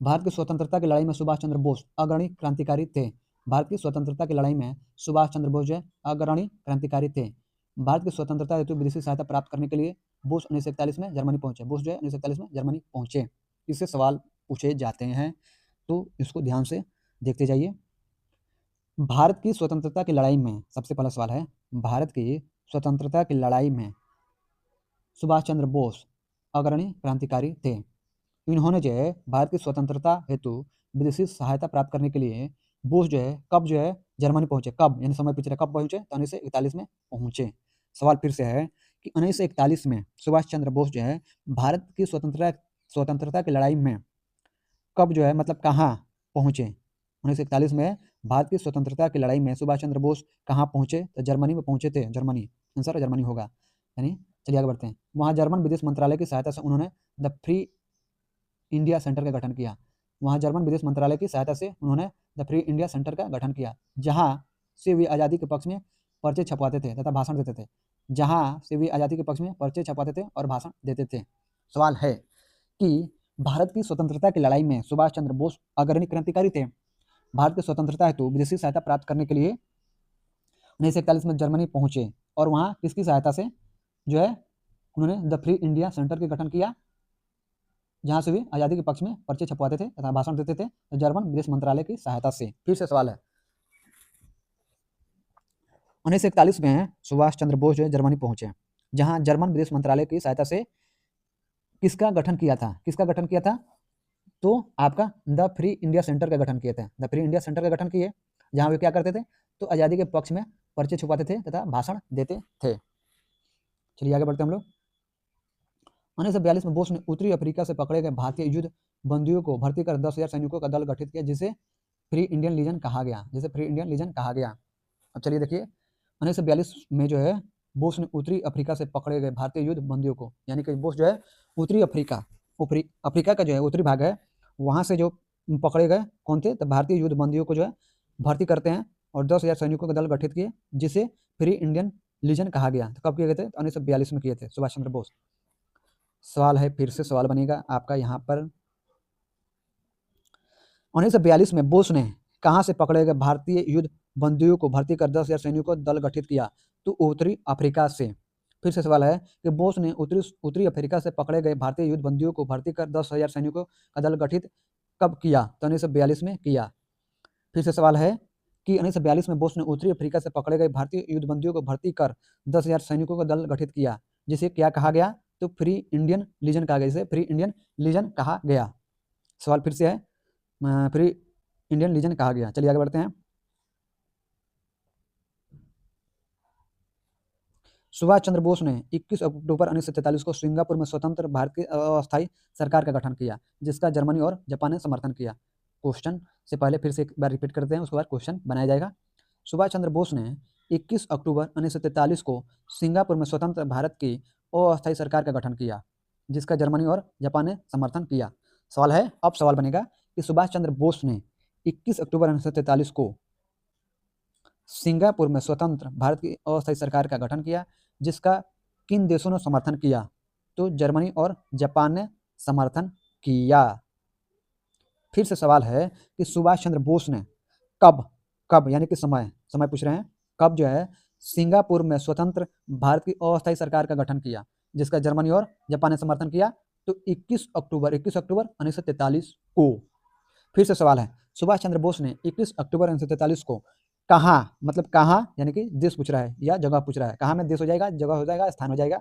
Speaker 1: भारत की स्वतंत्रता की लड़ाई में सुभाष चंद्र बोस अग्रणी क्रांतिकारी थे। भारत की स्वतंत्रता की लड़ाई में सुभाष चंद्र बोस जो है अग्रणी क्रांतिकारी थे। भारत की स्वतंत्रता हेतु विदेशी सहायता प्राप्त करने के लिए बोस 1941 में जर्मनी पहुंचे। बोस जो है 1941 में जर्मनी पहुंचे। इससे सवाल पूछे जाते हैं, तो इसको ध्यान से देखते जाइए। भारत की स्वतंत्रता की लड़ाई में सबसे पहला सवाल है, भारत की स्वतंत्रता की लड़ाई में सुभाष चंद्र बोस अग्रणी क्रांतिकारी थे। इन्होंने जो है भारत की स्वतंत्रता हेतु विदेशी सहायता प्राप्त करने के लिए बोस जो है कब जो है जर्मनी पहुंचे, कब यानी समय पूछ रहे कब पहुंचे, तो 1941 में पहुंचे। सवाल फिर से है कि 1941 में सुभाष चंद्र बोस जो है भारत की स्वतंत्रता की लड़ाई में कब जो है मतलब कहाँ पहुंचे। 1941 में भारत की स्वतंत्रता की लड़ाई में सुभाष चंद्र बोस कहाँ पहुंचे, तो जर्मनी में पहुंचे थे। जर्मनी, आंसर जर्मनी होगा। यानी चलिए आगे बढ़ते हैं। वहाँ जर्मन विदेश मंत्रालय की सहायता से उन्होंने द फ्री इंडिया सेंटर का गठन किया। वहाँ जर्मन विदेश मंत्रालय की सहायता से उन्होंने द फ्री इंडिया सेंटर का गठन किया, जहाँ से वे आज़ादी के पक्ष में पर्चे छपवाते थे तथा भाषण देते थे। जहाँ से वे आज़ादी के पक्ष में पर्चे छपवाते थे और भाषण देते थे। सवाल है कि भारत की स्वतंत्रता की लड़ाई में सुभाष चंद्र बोस अग्रणी क्रांतिकारी थे। भारत की स्वतंत्रता हेतु विदेशी सहायता प्राप्त करने के लिए 1941 में जर्मनी पहुंचे और वहां किसकी सहायता से जो है उन्होंने द फ्री इंडिया सेंटर का गठन किया, जहां से भी आज़ादी के पक्ष में पर्चे छपवाते थे तथा भाषण देते थे, तो जर्मन विदेश मंत्रालय की सहायता से। फिर से सवाल है, 1941 में सुभाष चंद्र बोस जो है जर्मनी पहुंचे, जहां जर्मन विदेश मंत्रालय की सहायता से किसका गठन किया था, किसका गठन किया था, तो आपका द फ्री इंडिया सेंटर का गठन किए थे। द फ्री इंडिया सेंटर का गठन किए, जहां वे क्या करते थे, तो आज़ादी के पक्ष में पर्चे छुपाते थे तथा भाषण देते थे। चलिए आगे बढ़ते हम लोग। 1942 में बोस ने उत्तरी अफ्रीका से पकड़े गए भारतीय युद्ध बंदियों को भर्ती कर 10,000 सैनिकों का दल गठित किया, जिसे फ्री इंडियन लीजन कहा गया, जिसे फ्री इंडियन लीजन कहा गया। अब चलिए देखिए, 1942 में जो है बोस ने उत्तरी अफ्रीका से पकड़े गए भारतीय युद्ध बंदियों को, यानी कि बोस जो है उत्तरी अफ्रीका, अफ्रीका का जो है उत्तरी भाग है, वहां से जो पकड़े गए कौन थे, तो भारतीय युद्ध बंदियों को जो है भर्ती करते हैं और 10,000 सैनिकों का दल गठित किए, जिसे फ्री इंडियन लीजन कहा गया। तो कब किए गए थे, 1942 में किए थे सुभाष चंद्र बोस। सवाल है, फिर से सवाल बनेगा आपका यहाँ पर, 1942 में बोस ने कहाँ से पकड़े गए भारतीय युद्ध बंदियों को भर्ती कर 10,000 सैनिकों का दल गठित किया, तो उत्तरी अफ्रीका से। फिर से सवाल है कि बोस ने उत्तरी अफ्रीका से पकड़े गए भारतीय युद्ध बंदियों को भर्ती कर 10,000 सैनिकों का दल गठित कब किया, तो 1942 में किया। फिर से सवाल है कि 1942 में बोस ने उत्तरी अफ्रीका से पकड़े गए भारतीय युद्ध बंदियों को भर्ती कर 10,000 सैनिकों का दल गठित किया, जिसे क्या कहा गया, तो फ्री इंडियन लीजन कहा गया, जिसे फ्री इंडियन लीजन कहा गया। सवाल फिर से है, फ्री इंडियन लीजन कहा गया। चलिए आगे बढ़ते हैं। सुभाष चंद्र बोस ने 21 अक्टूबर 1943 को सिंगापुर में स्वतंत्र भारत की अस्थायी सरकार का गठन किया, जिसका जर्मनी और जापान ने समर्थन किया। क्वेश्चन से पहले फिर से एक बार रिपीट करते हैं, उसके बाद क्वेश्चन बनाया जाएगा। सुभाष चंद्र बोस ने 21 अक्टूबर 1943 को सिंगापुर में स्वतंत्र भारत की अस्थायी सरकार का गठन किया, जिसका जर्मनी और जापान ने समर्थन किया। सवाल है, अब सवाल बनेगा कि सुभाष चंद्र बोस ने 21 अक्टूबर 1943 को सिंगापुर में स्वतंत्र भारत की अस्थायी सरकार का गठन किया, जिसका किन देशों ने समर्थन किया, तो जर्मनी और जापान ने समर्थन किया। फिर से सवाल है कि सुभाष चंद्र बोस ने कब यानी कि समय पूछ रहे हैं, कब जो है सिंगापुर में स्वतंत्र भारत की अस्थायी सरकार का गठन किया, जिसका जर्मनी और जापान ने समर्थन किया, तो 21 अक्टूबर 1943 को। फिर से सवाल है, सुभाष चंद्र बोस ने 21 अक्टूबर 1943 को कहाँ, मतलब कहाँ यानी कि देश पूछ रहा है या जगह पूछ रहा है, कहाँ में देश हो जाएगा, जगह हो जाएगा, स्थान हो जाएगा,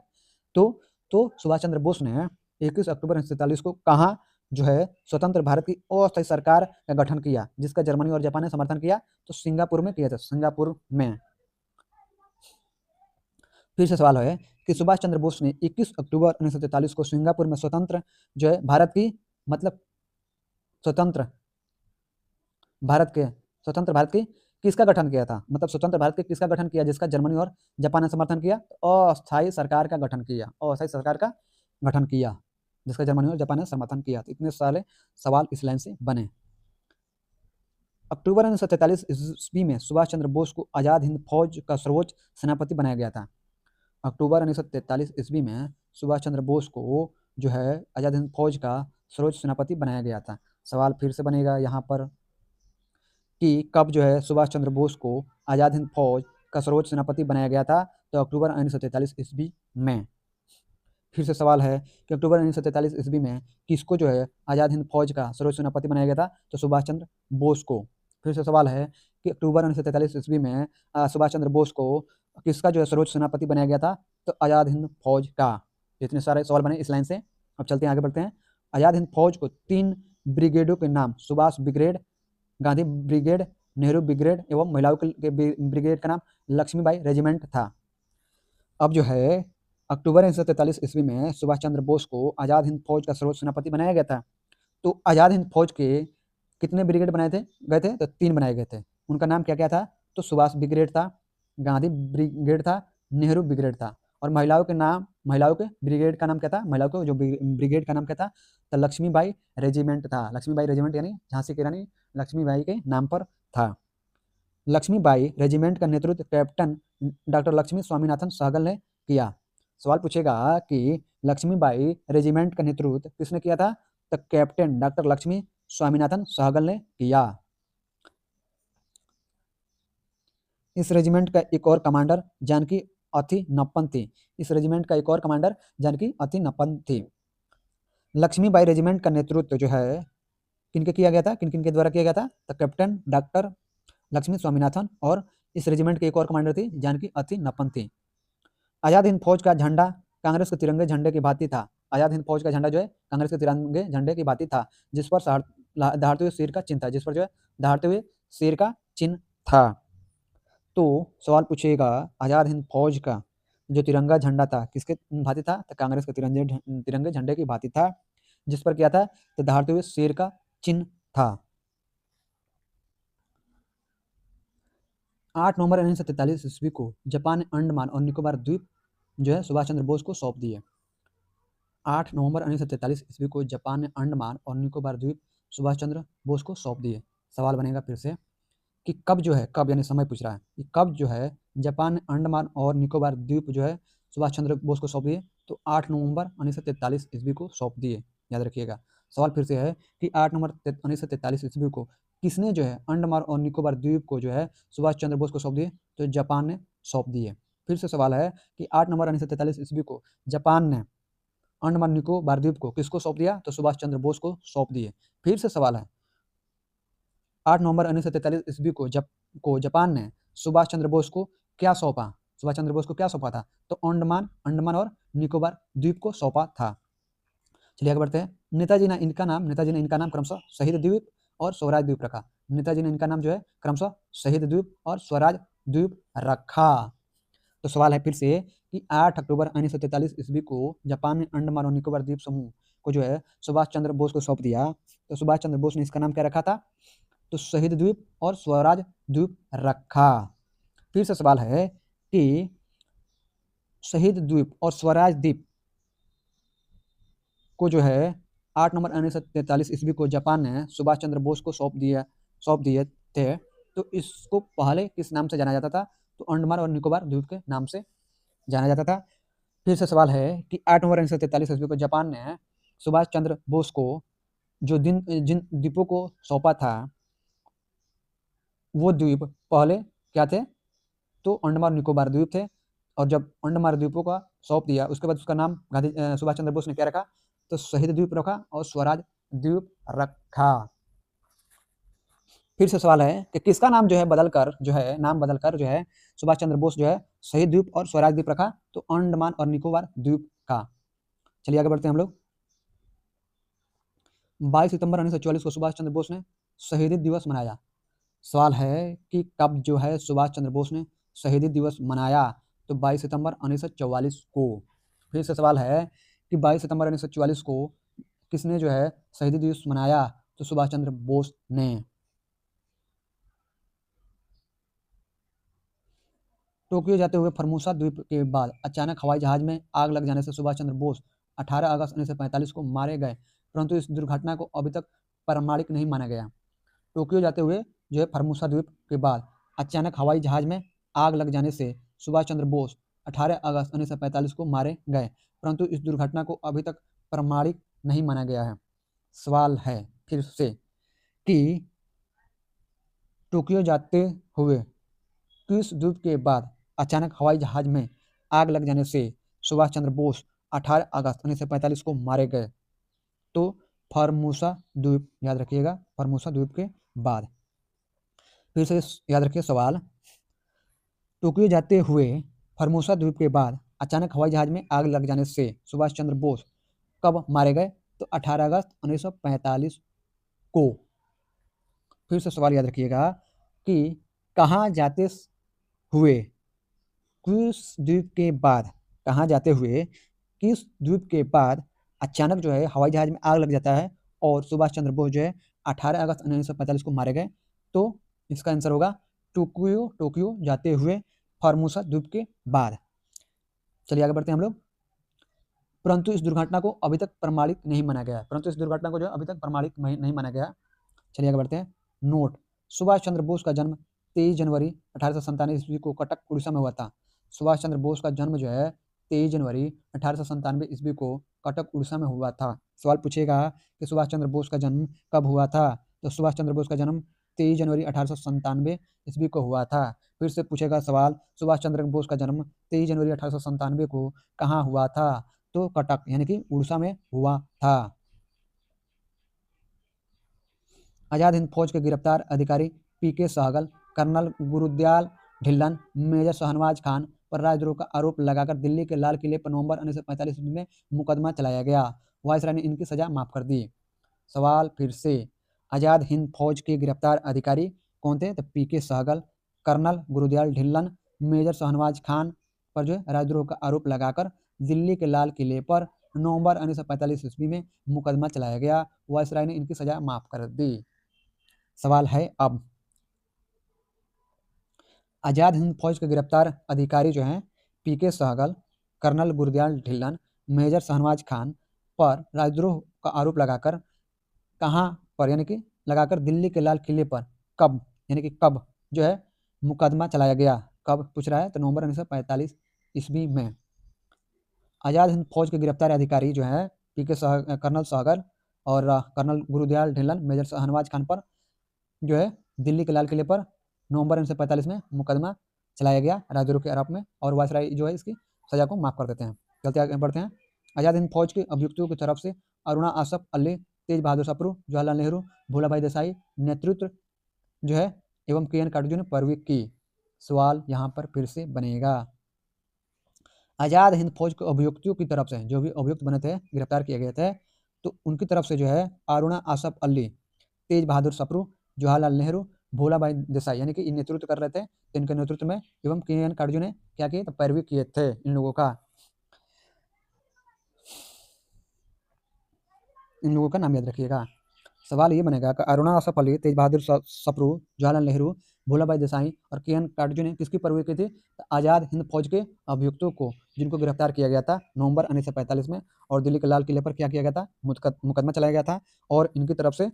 Speaker 1: तो सुभाष चंद्र बोस ने 21 अक्टूबर 1943 को कहाँ जो है स्वतंत्र भारत की अस्थायी सरकार का गठन किया, जिसका जर्मनी और जापान ने समर्थन किया, तो सिंगापुर में किया था, सिंगापुर में। फिर से सवाल है कि सुभाष चंद्र बोस ने 21 अक्टूबर 1943 को सिंगापुर में स्वतंत्र जो है भारत की, मतलब स्वतंत्र भारत की किसका गठन किया था, मतलब स्वतंत्र भारत के किसका गठन किया, जिसका जर्मनी और जापान ने समर्थन किया, अस्थायी सरकार का गठन किया, अस्थायी सरकार का गठन किया, जिसका जर्मनी और जापान ने समर्थन किया। तो इतने सारे सवाल इस लाइन से बने। अक्टूबर 1943 ईस्वी में सुभाष चंद्र बोस को आज़ाद हिंद फौज का सर्वोच्च सेनापति बनाया गया था। अक्टूबर 1943 ईस्वी में सुभाष चंद्र बोस को जो है आज़ाद हिंद फौज का सर्वोच्च सेनापति बनाया गया था। सवाल फिर से बनेगा यहाँ पर कि कब जो है सुभाष चंद्र बोस को आज़ाद हिंद फौज का सर्वोच्च सेनापति बनाया गया था, तो अक्टूबर 1943 ईस्वी में। फिर से सवाल है कि अक्टूबर 1943 ईस्वी में किसको जो है आज़ाद हिंद फौज का सर्वोच्च सेनापति बनाया गया था, तो सुभाष चंद्र बोस को। फिर से सवाल है कि अक्टूबर 1943 ईस्वी में सुभाष चंद्र बोस को किसका जो है सर्वोच्च सेनापति बनाया गया था, तो आज़ाद हिंद फौज का। इतने सारे सवाल बने इस लाइन से। अब चलते हैं, आगे बढ़ते हैं। आज़ाद हिंद फौज को 3 ब्रिगेडों के नाम, Subhash brigade, Gandhi brigade, Nehru brigade एवं महिलाओं के ब्रिगेड का नाम लक्ष्मीबाई रेजिमेंट था। अब जो है अक्टूबर 1943 ईस्वी में सुभाष चंद्र बोस को आज़ाद हिंद फौज का सर्वोच्च सेनापति बनाया गया था। तो आज़ाद हिंद फौज के कितने ब्रिगेड बनाए गए थे, तो 3 बनाए गए थे। उनका नाम क्या क्या था, तो सुभाष ब्रिगेड था, गांधी ब्रिगेड था, नेहरू ब्रिगेड था। और महिलाओं के ब्रिगेड का नाम क्या था, महिलाओं के जो ब्रिगेड का नाम क्या था, तो लक्ष्मीबाई रेजिमेंट था। लक्ष्मीबाई रेजिमेंट यानी झांसी की रानी लक्ष्मीबाई के नाम पर था। लक्ष्मीबाई रेजिमेंट का नेतृत्व कैप्टन डॉक्टर लक्ष्मी स्वामीनाथन सहगल ने किया। सवाल पूछेगा कि लक्ष्मीबाई रेजिमेंट का नेतृत्व किसने किया था, तो कैप्टन डॉक्टर लक्ष्मी स्वामीनाथन सहगल ने किया। इस रेजिमेंट का एक और कमांडर जानकी अथिनप्पन थी। इस रेजिमेंट का एक और कमांडर जानकी अथिनप्पन थी। लक्ष्मीबाई रेजिमेंट का नेतृत्व जो है किनके किया गया था, किन किन के द्वारा किया गया था? तो कैप्टन डॉक्टर लक्ष्मी स्वामीनाथन और इस रेजिमेंट के एक और कमांडर थी जानकी अथिनप्पन थी। आज़ाद हिंद फौज का झंडा कांग्रेस के तिरंगे झंडे की भांति था। आज़ाद हिंद फौज का झंडा जो है कांग्रेस के तिरंगे झंडे की भांति था, जिस पर दहाड़ते हुए शेर का चिन्ह था, जिस पर जो है दहाड़ते हुए शेर का चिन्ह था। तो सवाल पूछेगा, आज़ाद हिंद फौज का जो तिरंगा झंडा था किसके भांति था? तो कांग्रेस के तिरंगे झंडे की भांति था, जिस पर क्या था? तो दहाड़ते हुए शेर का चिन्ह था। 8 नवंबर 1943 ईस्वी को जापान ने अंडमान और निकोबार द्वीप जो है सुभाष चंद्र बोस को सौंप दिए। 8 नवंबर 1943 ईस्वी को जापान ने अंडमान और निकोबार द्वीप सुभाष चंद्र बोस को सौंप दिए। सवाल बनेगा फिर से कि कब जो है, कब यानी समय पूछ रहा है कि कब जो है जापान ने अंडमान और निकोबार द्वीप जो है सुभाष चंद्र बोस को सौंप दिए? तो 8 नवंबर 1943 ईस्वी को सौंप दिए, याद रखिएगा। सवाल फिर से है कि 8 नवंबर 1943 ईस्वी को किसने जो है अंडमान और निकोबार द्वीप को जो है सुभाष चंद्र बोस को सौंप दिए? तो जापान ने सौंप दिए। फिर से सवाल है कि 8 नवंबर 1943 ईस्वी को जापान ने अंडमान निकोबार द्वीप को किसको सौंप दिया? तो सुभाष चंद्र बोस को सौंप दिए। फिर से सवाल है, 8 नवंबर 1943 ईस्वी को जापान ने सुभाष चंद्र बोस को क्या सौंपा? सुभाष चंद्र बोस को क्या सौंपा था? तो अंडमान और निकोबार द्वीप को सौंपा था। चलिए आगे बढ़ते हैं। नेताजी ने इनका नाम क्रमशः शहीद द्वीप और स्वराज द्वीप रखा। नेताजी ने इनका नाम जो है क्रमशः शहीद द्वीप और स्वराज द्वीप रखा। तो सवाल है फिर से कि 8 अक्टूबर 1943 ईस्वी को जापान ने अंडमान और निकोबार द्वीप समूह को जो है सुभाष चंद्र बोस को सौंप दिया। तो सुभाष चंद्र बोस ने इसका नाम क्या रखा था? तो शहीद द्वीप और स्वराज द्वीप रखा। फिर से सवाल है कि शहीद द्वीप और स्वराज द्वीप को जो है 8 नवंबर 1943 ईस्वी को जापान ने सुभाष चंद्र बोस को सौंप दिए थे। तो इसको पहले किस नाम से जाना जाता था? तो अंडमान और निकोबार द्वीप के नाम से जाना जाता था। फिर से सवाल है कि 8 नवंबर 1943 ईस्वी को जापान ने सुभाष चंद्र बोस को जिन द्वीपों को सौंपा था वो द्वीप पहले क्या थे? तो अंडमान निकोबार द्वीप थे। और जब अंडमान द्वीपों का सौंप दिया उसके बाद उसका नाम सुभाष चंद्र बोस ने क्या रखा? तो शहीद द्वीप रखा और स्वराज द्वीप रखा। फिर से सवाल है कि किसका नाम जो है नाम बदलकर जो है सुभाष चंद्र बोस जो है शहीद द्वीप और स्वराज द्वीप रखा? तो अंडमान और निकोबार द्वीप का। चलिए आगे बढ़ते हैं हम लोग। 22 सितंबर 1944 को सुभाष चंद्र बोस ने शहीदी दिवस मनाया। सवाल है कि कब जो है सुभाष चंद्र बोस ने शहीदी दिवस मनाया? तो 22 सितंबर 1944 को। फिर से सवाल है कि 22 सितंबर 1944 को किसने जो है शहीदी दिवस मनाया? तो सुभाष चंद्र बोस ने। टोक्यो जाते हुए फॉर्मोसा द्वीप के बाद अचानक हवाई जहाज में आग लग जाने से सुभाष चंद्र बोस 18 अगस्त 1945 को मारे गए, परंतु इस दुर्घटना को अभी तक प्रामाणिक नहीं माना गया। टोक्यो जाते हुए जो है फॉर्मोसा द्वीप के बाद अचानक हवाई जहाज में आग लग जाने से सुभाष चंद्र बोस 18 अगस्त 1945 को मारे गए, परंतु इस दुर्घटना को अभी तक प्रामाणिक नहीं माना गया है। सवाल है फिर से कि टोक्यो जाते हुए किस द्वीप के बाद अचानक हवाई जहाज में आग लग जाने से सुभाष चंद्र बोस 18 अगस्त 1945 को मारे गए? तो फॉर्मोसा द्वीप, याद रखिएगा, फॉर्मोसा द्वीप के बाद। फिर से याद रखिए सवाल, टोक्यो जाते हुए फॉर्मोसा द्वीप के बाद अचानक हवाई जहाज में आग लग जाने से सुभाष चंद्र बोस कब मारे गए? तो 18 अगस्त 1945 को। फिर से सवाल याद रखिएगा कि कहाँ जाते हुए किस द्वीप के बाद, कहाँ जाते हुए किस द्वीप के बाद अचानक जो है हवाई जहाज में आग लग जाता है और सुभाष चंद्र बोस जो है 18 अगस्त 1945 को मारे गए? तो इसका आंसर होगा टोक्यो जाते हुए फॉर्मोसा द्वीप के बाद। चलिए आगे बढ़ते हैं हम लोग। परंतु इस दुर्घटना को अभी तक प्रमाणित नहीं माना गया। नहीं माना गया। चलिए आगे बढ़ते हैं। नोट, सुभाष चंद्र बोस का जन्म 23 जनवरी 1897 ईस्वी को कटक उड़ीसा में हुआ था। सुभाष चंद्र बोस का जन्म जो है 23 जनवरी 1897 ईस्वी को कटक उड़ीसा में हुआ था। सवाल पूछेगा कि सुभाष चंद्र बोस का जन्म कब हुआ था? तो सुभाष चंद्र बोस का जन्म 23 जनवरी 1897 ईस्वी को हुआ था। फिर से पूछेगा सवाल, सुभाष चंद्र बोस का जन्म 23 जनवरी 1897 को कहाँ हुआ था? तो कटक यानी कि उड़ीसा में हुआ था। आजाद हिंद फौज के गिरफ्तार अधिकारी पीके सहगल, कर्नल गुरुदयाल ढिल्लन, मेजर शाहनवाज खान पर राजद्रोह का आरोप लगाकर दिल्ली के लाल किले पर नवंबर 1945 में मुकदमा चलाया गया। वायसराय ने इनकी सजा माफ कर दी। सवाल फिर से, आजाद हिंद फौज के गिरफ्तार अधिकारी कौन थे? तो पीके सहगल, कर्नल गुरुदयाल ढिल्लन, मेजर शाहनवाज खान पर जो है राजद्रोह का आरोप लगाकर दिल्ली के लाल किले पर नवंबर 1945 ईस्वी में मुकदमा चलाया गया। वायसराय ने इनकी सजा माफ कर दी। सवाल है अब, आजाद हिंद फौज के गिरफ्तार अधिकारी जो हैं पीके सहगल, कर्नल गुरुदयाल ढिल्लन, मेजर शाहनवाज खान पर राजद्रोह का आरोप लगाकर कहाँ पर यानी कि लगाकर दिल्ली के लाल किले पर कब यानी कि कब जो है मुकदमा चलाया गया? कब पूछ रहा है? तो नवंबर 1945 ईस्वी में। आजाद हिंद फौज के गिरफ्तार अधिकारी जो है कर्नल सहगल और कर्नल गुरुदयाल ढिल्लन, मेजर शाहनवाज खान पर जो है दिल्ली के लाल किले पर नवंबर 1945 में मुकदमा चलाया गया राजद्रोह के आरोप में, और वायसराय जो है इसकी सजा को माफ कर देते हैं। चलते आगे बढ़ते हैं। आजाद हिंद फौज के अभियुक्तों की तरफ से अरुणा आसफ अली, तेज बहादुर सप्रू, जवाहरलाल नेहरू, भोलाभाई देसाई नेतृत्व जो है एवं के.एन. काटजू ने पैरवी की। सवाल यहाँ पर फिर से बनेगा, आजाद हिंद फौज के अभियुक्तों की तरफ से जो भी अभियुक्त बने थे, गिरफ्तार किए गए थे, तो उनकी तरफ से जो है अरुणा आसफ अली, तेज बहादुर सप्रू, जवाहरलाल नेहरू, भोलाभाई देसाई यानी कि इन नेतृत्व कर रहे थे, इनके नेतृत्व में एवं के.एन. काटजू ने क्या किया? तो पैरवी किए थे इन लोगों का नाम याद रखिएगा। सवाल ये बनेगा कि अरुणा आसफ अली, तेज बहादुर सप्रू, जवाहरलाल नेहरू, भोलाभाई देसाई और के.एन. काटजू ने किसकी पैरवी की थी? तो आजाद हिंद फौज के अभियुक्तों को, जिनको गिरफ्तार किया गया था नवंबर 1945 में, और दिल्ली के लाल किले पर क्या किया गया था? मुकदमा चलाया गया था। और इनकी तरफ से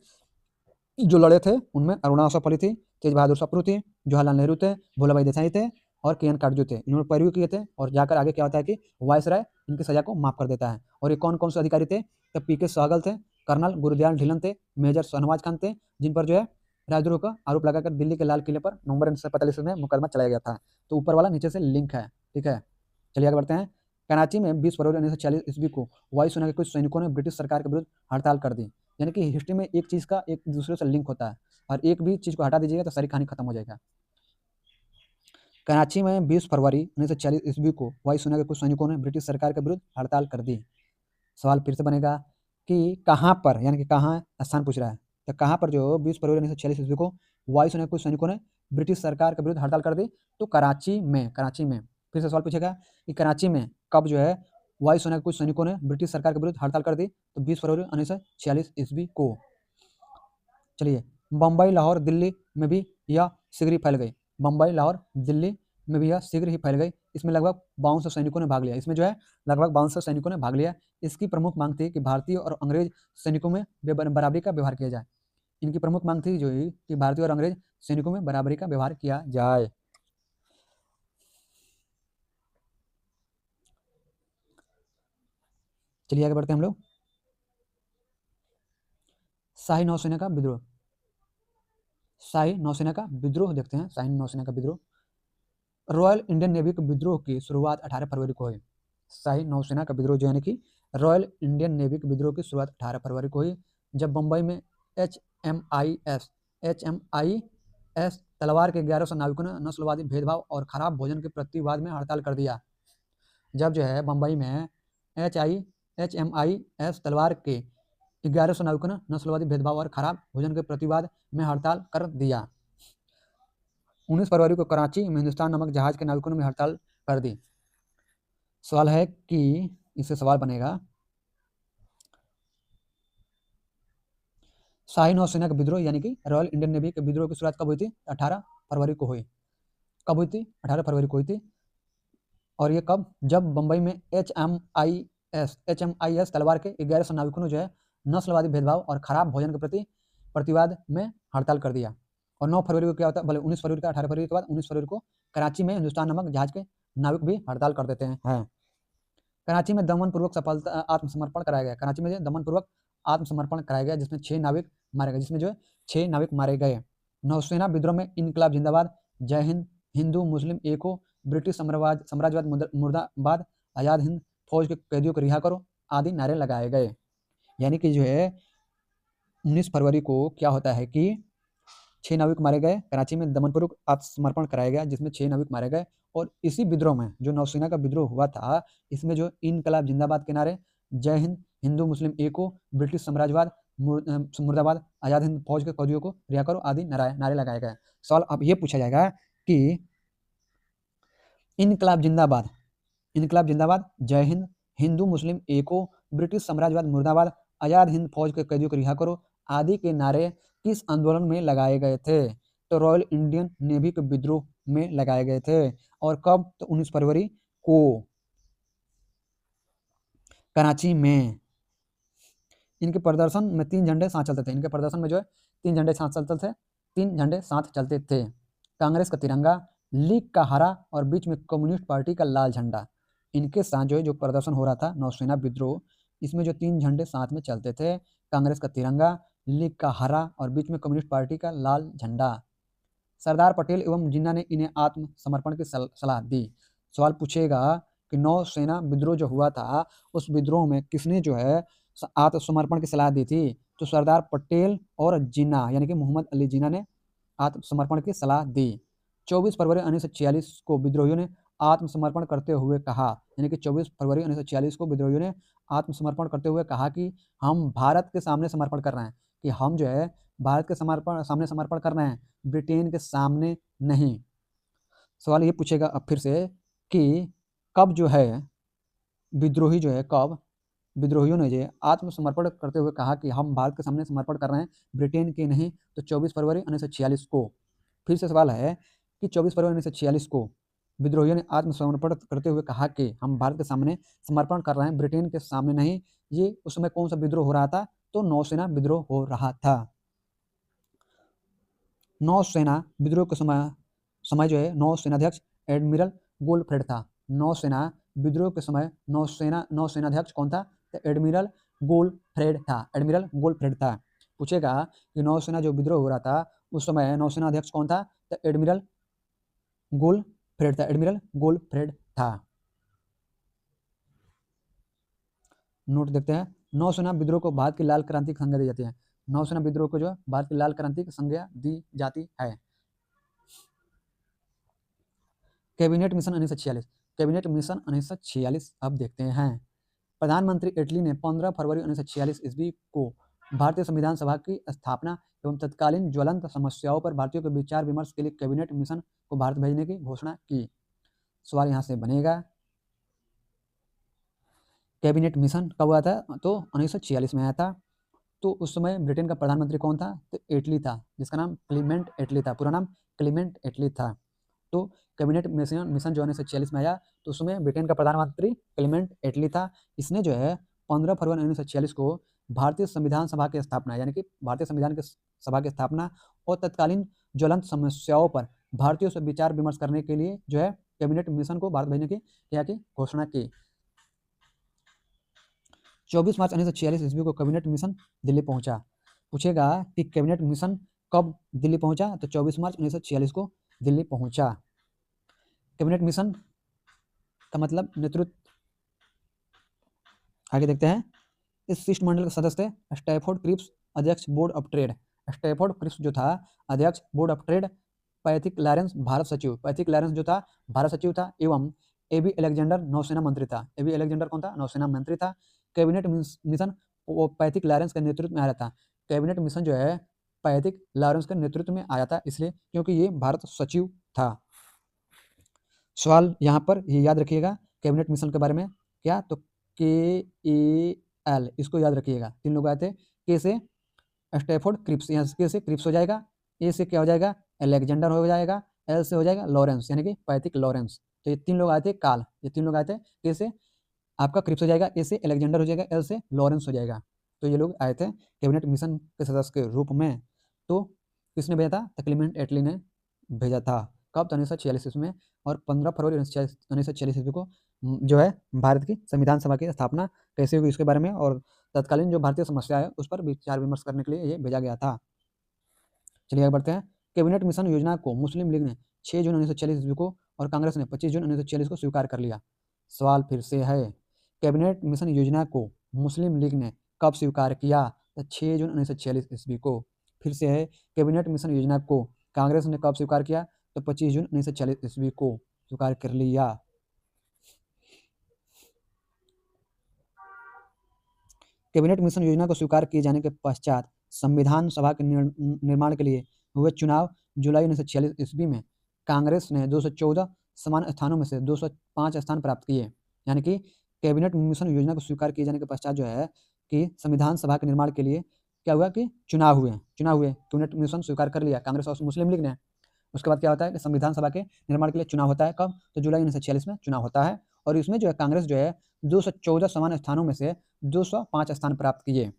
Speaker 1: जो लड़े थे उनमें अरुणा आसफ अली थी, तेज बहादुर सप्रू थे, जवाहरलाल नेहरू थे, भोलाभाई देसाई थे और के.एन. काटजू थे। इन्होंने पैरवी किए थे, और जाकर आगे क्या होता है कि वायसराय इनकी सजा को माफ कर देता है। और ये कौन कौन से अधिकारी थे? तो पीके सहगल थे, कर्नल गुरुदयाल ढिल्लन थे, मेजर शाहनवाज खान थे, जिन पर जो है राजद्रोह का आरोप लगाकर दिल्ली के लाल किले पर नवंबर 1945 में मुकदमा चलाया गया था। तो ऊपर वाला नीचे से लिंक है, ठीक है। चलिए आगे बढ़ते हैं। कराची में 20 फरवरी 1940 ईस्वी को वायुसेना के कुछ सैनिकों ने ब्रिटिश सरकार के विरुद्ध हड़ताल कर दी। यानी कि हिस्ट्री में एक चीज़ का एक दूसरे से लिंक होता है, और एक भी चीज़ को हटा दीजिएगा तो सारी कहानी खत्म हो जाएगा। कराची में 20 फरवरी 1940 ईस्वी को वायुसेना के कुछ सैनिकों ने ब्रिटिश सरकार के विरुद्ध हड़ताल कर दी। सवाल फिर से बनेगा कि कहाँ पर, यानी कि कहाँ स्थान पूछ रहा है, तो कहाँ पर जो 20 फरवरी 1940 ईस्वी को वायुसेना के कुछ सैनिकों ने ब्रिटिश सरकार के विरुद्ध हड़ताल कर दी? तो कराची में। फिर से सवाल पूछेगा कि कराची में कब जो है वायुसेना के कुछ सैनिकों ने ब्रिटिश सरकार के विरुद्ध हड़ताल कर दी? तो 20 फरवरी 1946 ईस्वी को। चलिए, बम्बई, लाहौर, दिल्ली में भी यह शीघ्र ही फैल गई। बम्बई, लाहौर, दिल्ली में भी यह शीघ्र ही फैल गई। इसमें लगभग 5200 सैनिकों ने भाग लिया। इसमें जो है लगभग 5200 सैनिकों ने भाग लिया। इसकी प्रमुख मांग थी कि भारतीय और अंग्रेज सैनिकों में बराबरी का व्यवहार किया जाए। इनकी प्रमुख मांग थी जो कि भारतीय और अंग्रेज सैनिकों में बराबरी का व्यवहार किया जाए। चलिए आगे बढ़ते हैं हम लोग। शाही नौसेना का विद्रोह। शाही नौसेना का विद्रोह देखते हैं। शाही नौसेना का विद्रोह, रॉयल इंडियन नेवी के विद्रोह की शुरुआत 18 फरवरी को हुई। शाही नौसेना का विद्रोह जो यानी कि रॉयल इंडियन नेवी के विद्रोह की शुरुआत 18 फरवरी को हुई, जब बम्बई में HMIS तलवार के 1100 नाविकों ने नस्लवादी भेदभाव और खराब भोजन के प्रतिवाद में हड़ताल कर दिया। जब जो है बम्बई में HMIS तलवार के 1100 नाविकों ने नस्लवादी भेदभाव और खराब भोजन के प्रतिवाद में हड़ताल कर दिया। 19 फरवरी को कराची में हिंदुस्तान नामक जहाज के नाविकों ने हड़ताल कर दी। सवाल है कि इससे सवाल बनेगा, शाही नौसेना का विद्रोह यानी कि रॉयल इंडियन नेवी के विद्रोह की शुरुआत कब हुई थी? 18 फरवरी को हुई। कब हुई थी? 18 फरवरी को हुई थी। और ये कब? जब बम्बई में HMIS तलवार के 1100 नाविकों ने जो है नस्लवादी भेदभाव और खराब भोजन के प्रति प्रतिवाद में हड़ताल कर दिया। और 9 फरवरी को क्या होता है, भले 19 फरवरी का 18 फरवरी के बाद 19 फरवरी को कराची में हिंदुस्तान नामक जहाज के नाविक भी हड़ताल कर देते हैं। कराची में दमनपूर्वक सफलता आत्मसमर्पण कराया गया। कराची में दमनपूर्वक आत्मसमर्पण कराया गया, जिसमें 6 नाविक मारे गए। नौसेना विद्रोह में इनकलाब जिंदाबाद, जय हिंद, हिंदू मुस्लिम एको, ब्रिटिश साम्राज्यवाद मुर्दाबाद, आज़ाद हिंद फौज के कैदियों को रिहा करो आदि नारे लगाए गए। यानी कि जो है 19 फरवरी को क्या होता है कि 6 नाविक मारे गए, कराची में दमनपूर्वक आत्मसमर्पण कराया गया जिसमें 6 नाविक मारे गए। और इसी विद्रोह में जो नौसेना का विद्रोह हुआ था, इसमें जो इनकलाब जिंदाबाद के नारे, जय हिंद, हिंदू मुस्लिम एको, ब्रिटिश साम्राज्यवाद मुर्दाबाद, आज़ाद हिंद फौज के कैदियों को रिहा करो आदि नारे लगाए गए। सवाल अब ये पूछा जाएगा कि इनकलाब जिंदाबाद, जय हिंद, हिंदू मुस्लिम एको, ब्रिटिश साम्राज्यवाद मुर्दाबाद, आज़ाद हिंद फौज के कैदियों को रिहा करो आदि के नारे किस आंदोलन में लगाए गए थे? तो रॉयल इंडियन नेवी के विद्रोह में लगाए गए थे। और कब? तो 19 फरवरी को कराची में। इनके प्रदर्शन में 3 झंडे साथ चलते थे। इनके प्रदर्शन में जो है 3 झंडे साथ चलते थे, 3 झंडे साथ चलते थे। कांग्रेस का तिरंगा, लीग का हरा और बीच में कम्युनिस्ट पार्टी का लाल झंडा। इनके साथ जो है जो प्रदर्शन हो रहा था नौसेना विद्रोह, इसमें जो 3 झंडे साथ में चलते थे, कांग्रेस का तिरंगा, लीग का हरा और बीच में कम्युनिस्ट पार्टी का लाल झंडा। सरदार पटेल एवं जिन्ना ने इन्हें आत्मसमर्पण की सलाह दी। सवाल पूछेगा कि नौसेना विद्रोह जो हुआ था उस विद्रोह में किसने जो है आत्मसमर्पण की सलाह दी थी? तो सरदार पटेल और जिन्ना यानी कि मोहम्मद अली जिन्ना ने आत्मसमर्पण की सलाह दी। 24 फरवरी 1946 को विद्रोहियों ने आत्मसमर्पण करते हुए कहा, यानी कि 24 फरवरी 1946 को विद्रोहियों ने आत्मसमर्पण करते हुए कहा कि हम भारत के सामने समर्पण कर रहे हैं, कि हम जो है भारत के सामने समर्पण कर रहे हैं, ब्रिटेन के सामने नहीं। सवाल ये पूछेगा अब फिर से कि कब जो है विद्रोही जो है, कब विद्रोहियों ने जो आत्मसमर्पण करते हुए कहा कि हम भारत के सामने समर्पण कर रहे हैं, ब्रिटेन के नहीं? तो 24 फरवरी 1946 को। फिर से सवाल है कि 24 फरवरी 1946 को विद्रोहियों ने आत्मसमर्पण करते हुए कहा कि हम भारत के सामने समर्पण कर रहे हैं, ब्रिटेन के सामने नहीं। ये उस समय कौन सा विद्रोह हो रहा था? तो नौसेना विद्रोह हो रहा था। नौसेना विद्रोह के समय जो है नौसेनाध्यक्ष एडमिरल गोल्डफ्रेड था। नौसेना विद्रोह के समय नौसेनाध्यक्ष कौन था? तो एडमिरल गोल्डफ्रेड था। एडमिरल गोल्डफ्रेड था। पूछेगा कि नौसेना जो विद्रोह हो रहा था उस समय नौसेनाध्यक्ष कौन था? तो एडमिरल गोल्डफ्रेड था। एडमिरल गोल्डफ्रेड था। नोट देखते हैं। नौसेना विद्रोह को भारत की लाल क्रांति की संज्ञा दी जाती है। नौसेना विद्रोह को जो भारत की लाल क्रांति की संज्ञा दी जाती है। Cabinet mission 1946। कैबिनेट मिशन 1946 अब देखते हैं। प्रधानमंत्री इटली ने 15 फरवरी 1946 ईस्वी को भारतीय संविधान सभा की स्थापना एवं तत्कालीन ज्वलंत समस्याओं पर भारतीयों के विचार विमर्श के लिए कैबिनेट मिशन को भारत भेजने की घोषणा की। सवाल यहाँ से बनेगा, कैबिनेट मिशन कब हुआ था? तो 1946 में आया था। तो उस समय ब्रिटेन का प्रधानमंत्री कौन था? तो एटली था, जिसका नाम क्लीमेंट एटली था। पूरा नाम क्लीमेंट एटली था। तो कैबिनेट मिशन जो 1946 में आया, तो उसमें ब्रिटेन का प्रधानमंत्री क्लीमेंट एटली था। इसने जो है 15 फरवरी 1946 को भारतीय संविधान सभा की स्थापना, यानी कि भारतीय संविधान की सभा की स्थापना और तत्कालीन ज्वलंत समस्याओं पर भारतीयों से विचार विमर्श करने के लिए जो है कैबिनेट मिशन को भारत भेजने की क्या की घोषणा की। 24 मार्च 1946 ईस्वी को कैबिनेट मिशन दिल्ली पहुंचा। पूछेगा कि कैबिनेट मिशन कब दिल्ली पहुंचा? तो 24 मार्च 1946 को दिल्ली पहुंचा। कैबिनेट मिशन का मतलब नेतृत्व। आगे देखते हैं। इस शिष्टमंडल के सदस्य स्टैफोर्ड क्रिप्स, अध्यक्ष board of trade. Stafford Cripps जो था अध्यक्ष board of trade, Pethick Lawrence Bharat सचिव। पैथिक लॉरेंस जो था भारत सचिव था, एवं एबी अलेक्जेंडर नौसेना मंत्री था। एबी अलेक्जेंडर कौन था? नौसेना मंत्री था। कैबिनेट मिशन पैथिक लॉरेंस के नेतृत्व में आया था। कैबिनेट मिशन जो है पैथिक लॉरेंस के नेतृत्व में आया था, इसलिए क्योंकि ये भारत सचिव था। सवाल यहाँ पर ये याद रखिएगा कैबिनेट मिशन के बारे में, क्या? तो KAL, इसको याद रखिएगा। 3 लोग आए थे। के से स्टैफोर्ड क्रिप्स, यहाँ के से क्रिप्स हो जाएगा, ए से क्या हो जाएगा? अलेक्जेंडर हो जाएगा, एल से हो जाएगा लॉरेंस, यानी कि पैथिक लॉरेंस। तो ये 3 लोग आए थे काल, ये 3 लोग आए थे। के से आपका क्रिप्स हो जाएगा, ए से अलेक्जेंडर हो जाएगा, एल से लॉरेंस हो जाएगा। तो ये लोग आए थे कैबिनेट मिशन के सदस्य के रूप में। तो किसने भेजा था? क्लीमेंट एटली ने भेजा था। कब? 1946 ईस्वी में। और 15 फरवरी 1946 ईस्वी को जो है भारत की संविधान सभा की स्थापना कैसे हुई इसके बारे में और तत्कालीन जो भारतीय समस्या है उस पर विचार विमर्श करने के लिए ये भेजा गया था। चलिए आगे बढ़ते हैं। कैबिनेट मिशन योजना को मुस्लिम लीग ने 6 जून 1946 ईस्वी को और कांग्रेस ने 25 जून 1946 को स्वीकार कर लिया। सवाल फिर से है, कैबिनेट मिशन योजना को मुस्लिम लीग ने कब स्वीकार किया? तो 6 जून 1946 ईस्वी को। फिर से है, कैबिनेट मिशन योजना को कांग्रेस ने कब स्वीकार किया? तो 25 जून 1946 ईस्वी को स्वीकार कर लिया। कैबिनेट मिशन योजना को स्वीकार किए जाने के पश्चात संविधान सभा के निर्माण के लिए हुए चुनाव जुलाई 1946 ईस्वी में कांग्रेस ने 214 समान स्थानों में से 205 स्थान प्राप्त किए। यानी कि कैबिनेट मिशन योजना को स्वीकार किए जाने के पश्चात जो है कि संविधान सभा के निर्माण के लिए क्या हुआ कि चुनाव हुए। कैबिनेट मिशन स्वीकार कर लिया कांग्रेस और मुस्लिम लीग ने। उसके बाद क्या होता है कि संविधान सभा के निर्माण के लिए चुनाव होता है। कब? तो जुलाई 1946 में चुनाव होता है और इसमें जो है कांग्रेस जो है 214 समान स्थानों में से 205 स्थान प्राप्त किए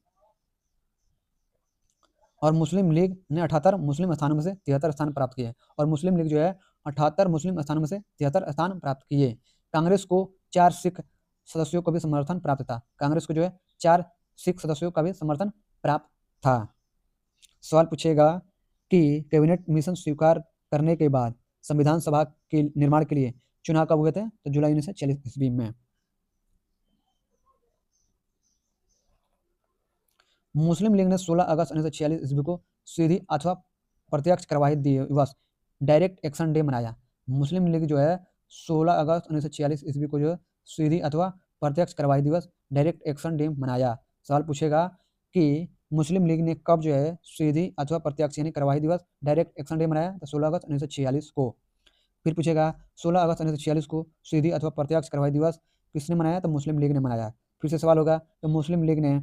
Speaker 1: और मुस्लिम लीग ने 78 मुस्लिम स्थानों में से 73 स्थान प्राप्त किए और मुस्लिम लीग जो है 78 मुस्लिम स्थानों में से 73 स्थान प्राप्त किए। कांग्रेस को 4 सिख सदस्यों का भी समर्थन प्राप्त था। कांग्रेस को जो है 4 सिख सदस्यों का भी समर्थन प्राप्त था। सवाल पूछेगा कि कैबिनेट मिशन स्वीकार करने के बाद संविधान सभा के निर्माण के लिए चुनाव कब हुए थे? तो जुलाई 1946 ईस्वी में। मुस्लिम लीग ने 16 अगस्त 1946 ईस्वी को सीधी अथवा प्रत्यक्ष कार्यवाही दिवस डायरेक्ट एक्शन डे मनाया। मुस्लिम लीग जो है 16 अगस्त 1946 ईस्वी को जो है सीधी अथवा प्रत्यक्ष कार्यवाही दिवस डायरेक्ट एक्शन डे मनाया। सवाल पूछेगा कि मुस्लिम लीग ने कब जो है सीधी अथवा प्रत्यक्ष यानी कार्यवाही दिवस डायरेक्ट एक्शन डे मनाया? तो 16 अगस्त 1946 को। फिर पूछेगा 16 अगस्त 1946 को सीधी अथवा प्रत्यक्ष कार्यवाही दिवस किसने मनाया? तो मुस्लिम लीग ने मनाया। फिर से सवाल होगा तो मुस्लिम लीग ने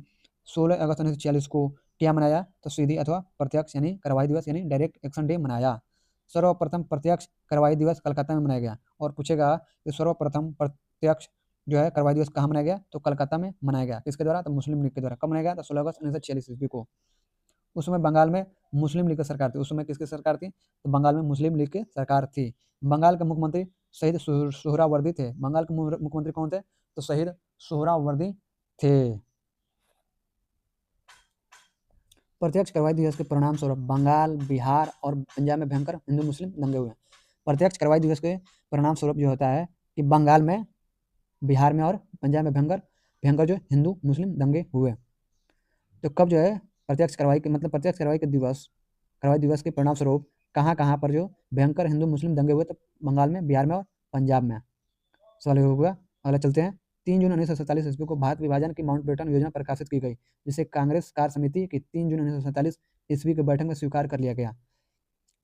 Speaker 1: 16 अगस्त 1946 को क्या मनाया? तो सीधी अथवा प्रत्यक्ष यानी कार्यवाही दिवस यानी डायरेक्ट एक्शन डे मनाया। सर्वप्रथम प्रत्यक्ष कार्यवाही दिवस कलकत्ता में मनाया गया और पूछेगा कि सर्वप्रथम प्रत्यक्ष जो है कार्यवाही दिवस कहाँ मनाया गया? तो कलकत्ता में मनाया गया। किसके द्वारा? तो मुस्लिम लीग के द्वारा। कब मनाया गया? तो 16 अगस्त 1946 ईस्वी को। उस समय बंगाल में मुस्लिम लीग की सरकार थी। उस समय किसकी सरकार थी? तो बंगाल में मुस्लिम लीग की सरकार थी। बंगाल के मुख्यमंत्री शहीद सोहरावर्दी थे। बंगाल के मुख्यमंत्री कौन थे? तो शहीद सोहरावर्दी थे। प्रत्यक्ष कार्यवाही दिवस के परिणाम स्वरूप बंगाल, बिहार और पंजाब में भयंकर हिंदू मुस्लिम दंगे हुए। प्रत्यक्ष कार्यवाही दिवस के परिणाम स्वरूप जो होता है कि बंगाल में, बिहार में और पंजाब में भयंकर जो हिंदू मुस्लिम दंगे हुए। तो कब जो है प्रत्यक्ष कार्यवाही के मतलब प्रत्यक्ष कार्यवाही दिवस के परिणाम स्वरूप कहाँ पर जो भयंकर हिंदू मुस्लिम दंगे हुए? तो बंगाल में, बिहार में और पंजाब में। सवाल होगा। अगला चलते हैं। 3 जून 1947 ईस्वी को भारत विभाजन की माउंटबेटन योजना प्रकाशित की गई, जिसे कांग्रेस कार्य समिति की 3 जून 1947 ईस्वी की बैठक में स्वीकार कर लिया गया।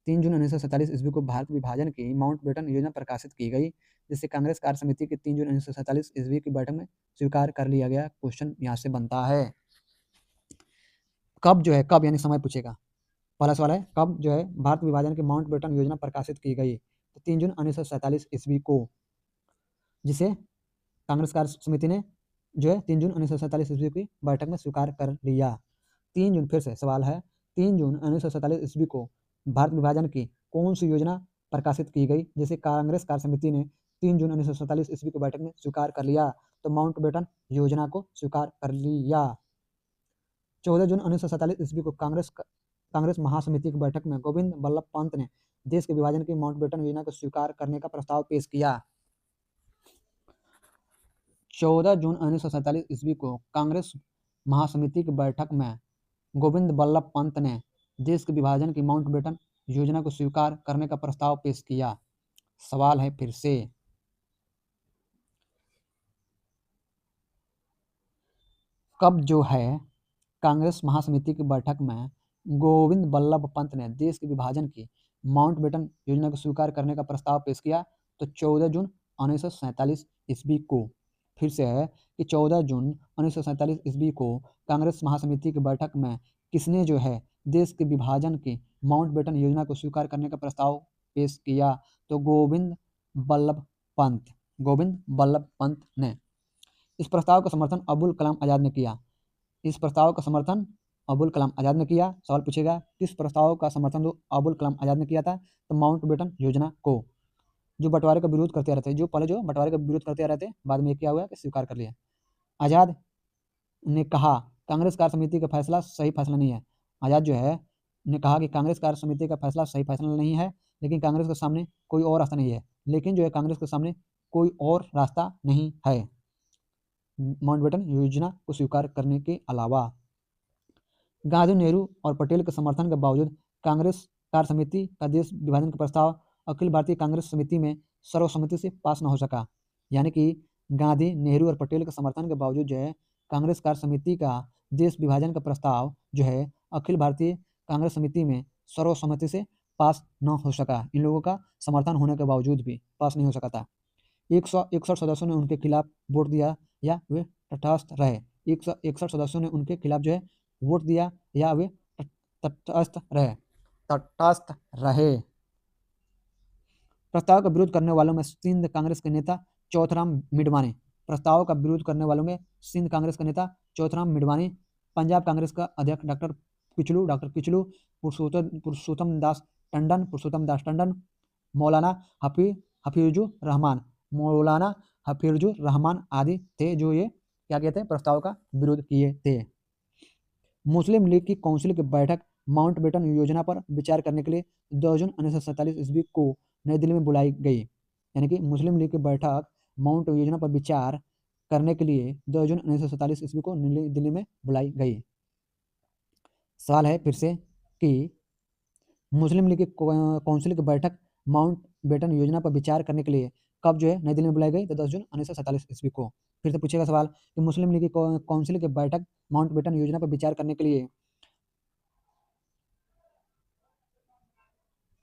Speaker 1: 3 जून 1947 ईस्वी को भारत विभाजन की माउंटबेटन योजना प्रकाशित की गई, जिसे कांग्रेस कार्य समिति की 3 जून 1947 ईस्वी की बैठक में स्वीकार कर लिया गया। क्वेश्चन यहाँ से बनता है कब जो है, कब यानी समय पूछेगा। पहला सवाल है कब जो है भारत विभाजन की माउंटबेटन योजना प्रकाशित की गई? तो 3 जून 1947 ईस्वी को, जिसे कांग्रेस कार्य समिति ने जो है 3 जून 1947 ईस्वी की बैठक में स्वीकार कर लिया। 3 जून, फिर से सवाल है 3 जून 1947 ईस्वी को भारत विभाजन की कौन सी योजना प्रकाशित की गई, जिसे कांग्रेस कार्य समिति ने 3 जून 1947 ईस्वी की बैठक में स्वीकार कर लिया? तो माउंटबेटन योजना को स्वीकार कर लिया। 14 जून 1947 ईस्वी को कांग्रेस महासमिति की बैठक में गोविंद बल्लभ पंत ने देश के विभाजन की माउंटबेटन योजना को स्वीकार करने का प्रस्ताव पेश किया। 14 जून 1947 ईस्वी को कांग्रेस महासमिति की बैठक में गोविंद बल्लभ पंत ने देश के विभाजन की माउंटबेटन योजना को स्वीकार करने का प्रस्ताव पेश किया। सवाल है फिर से कब जो है कांग्रेस महासमिति की बैठक में गोविंद बल्लभ पंत ने देश के विभाजन की माउंटबेटन योजना को स्वीकार करने का प्रस्ताव पेश किया? तो 14 जून 1947 ईस्वी को। फिर से है कि 14 जून 1947 ईस्वी को कांग्रेस महासमिति की बैठक में किसने जो है देश के विभाजन की माउंटबेटन योजना को स्वीकार करने का प्रस्ताव पेश किया? तो गोविंद बल्लभ पंत ने। इस प्रस्ताव का समर्थन अबुल कलाम आज़ाद ने किया। सवाल पूछेगा किस प्रस्ताव का समर्थन जो अबुल कलाम आज़ाद ने किया था? तो माउंटबेटन योजना को, जो बंटवारे का विरोध करते आ रहे थे, जो पहले जो बंटवारे का विरोध करते आ रहे थे, बाद में क्या हुआ कि स्वीकार कर लिया। आज़ाद ने कहा कांग्रेस कार्य समिति का फैसला सही फैसला नहीं है। आज़ाद जो है ने कहा कि कांग्रेस कार्य समिति का फैसला सही फैसला नहीं है, लेकिन कांग्रेस के सामने कोई और रास्ता नहीं है। लेकिन जो है कांग्रेस के सामने कोई और रास्ता नहीं है माउंटबेटन योजना को स्वीकार करने के अलावा। गांधी, नेहरू और पटेल के समर्थन के बावजूद कांग्रेस कार्य समिति का देश विभाजन का प्रस्ताव अखिल भारतीय कांग्रेस समिति में सर्वसम्मति से पास न हो सका। यानी कि गांधी, नेहरू और पटेल के समर्थन के बावजूद जो है कांग्रेस कार्य समिति का देश विभाजन का प्रस्ताव जो है अखिल भारतीय कांग्रेस समिति में सर्वसम्मति से पास न हो सका। इन लोगों का समर्थन होने के बावजूद भी पास नहीं हो सका था। 161 सदस्यों ने उनके खिलाफ वोट दिया या वे तटस्थ रहे। 161 सदस्यों ने उनके खिलाफ जो है वोट दिया या वे तटस्थ रहे। प्रस्ताव का विरोध करने वालों में सिंध कांग्रेस के नेता चौथराम मिडवानी। प्रस्ताव का विरोध करने वालों में सिंध कांग्रेस के नेता चौथराम मिडवानी, पंजाब कांग्रेस का अध्यक्ष डॉक्टर किचलू, पुरुषोत्तम दास टंडन, मौलाना हफीजुर रहमान आदि थे जो ये क्या कहते हैं प्रस्ताव का विरोध किए थे। मुस्लिम लीग की काउंसिल की बैठक माउंटबेटन योजना पर विचार करने के लिए 2 जून 1947 ईस्वी को नई दिल्ली में बुलाई गई। यानी कि मुस्लिम लीग की बैठक माउंट योजना पर विचार करने के लिए 2 जून 1947 ईस्वी को नई दिल्ली में बुलाई गई। सवाल है फिर से कि मुस्लिम लीग की काउंसिल की बैठक माउंटबेटन योजना पर विचार करने के लिए कब जो है नई दिल्ली में बुलाई गई? तो 10 जून 1947 ईस्वी को। फिर से पूछेगा सवाल कि मुस्लिम लीग की काउंसिल की बैठक माउंटबेटन योजना पर विचार करने के लिए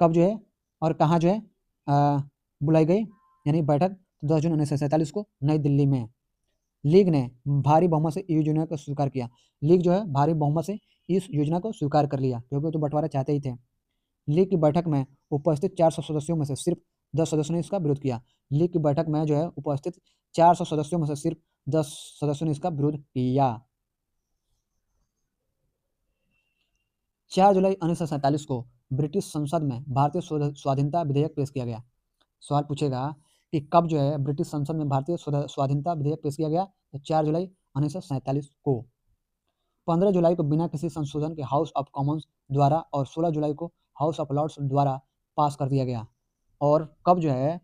Speaker 1: कब जो है और कहाँ जो है बुलाई गई? यानी बैठक 10 जून 1947 को नई दिल्ली में। लीग ने भारी बहुमत से इस योजना को स्वीकार किया। लीग जो है भारी बहुमत से इस योजना को स्वीकार कर लिया क्योंकि तो बंटवारा चाहते ही थे। लीग की बैठक में उपस्थित 400 सदस्यों में से सिर्फ 10 सदस्यों ने इसका विरोध किया। लीग की बैठक में जो है उपस्थित 400 सदस्यों में से सिर्फ 10 सदस्यों ने इसका विरोध किया। 4 जुलाई 1947 को ब्रिटिश संसद में भारतीय स्वाधीनता विधेयक पेश किया गया। सवाल पूछेगा कि कब जो है ब्रिटिश संसद में भारतीय स्वाधीनता विधेयक पेश किया गया? तो 4 जुलाई 1947 को। 15 जुलाई को बिना किसी संशोधन के हाउस ऑफ कॉमन्स द्वारा और 16 जुलाई को हाउस ऑफ लॉर्ड्स द्वारा पास कर दिया गया। और कब जो है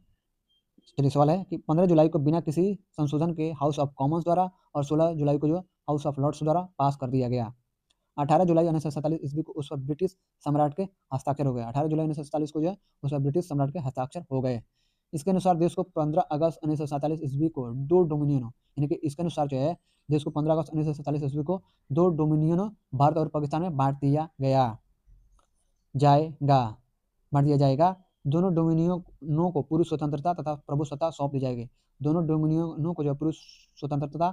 Speaker 1: चलिए सवाल है कि 15 जुलाई को बिना किसी संशोधन के हाउस ऑफ कॉमन्स द्वारा और 16 जुलाई को जो हाउस ऑफ लॉर्ड्स द्वारा पास कर दिया गया। 18 जुलाई 1947 ईस्वी को उस पर ब्रिटिश सम्राट के हस्ताक्षर हो गए। 18 जुलाई 1947 को जो है उस पर ब्रिटिश सम्राट के हस्ताक्षर हो गए। इसके अनुसार देश को 15 अगस्त 1947 ईस्वी को 2 डोमिनियनों यानी कि इसके अनुसार जो है देश को 15 अगस्त 1947 ईस्वी को 2 डोमिनियनों भारत और पाकिस्तान में बांट दिया जाएगा। दोनों डोमिनियनों को पूरी स्वतंत्रता तथा प्रभुसत्ता सौंप दी जाएगी। दोनों डोमिनियनों को जो पूरी स्वतंत्रता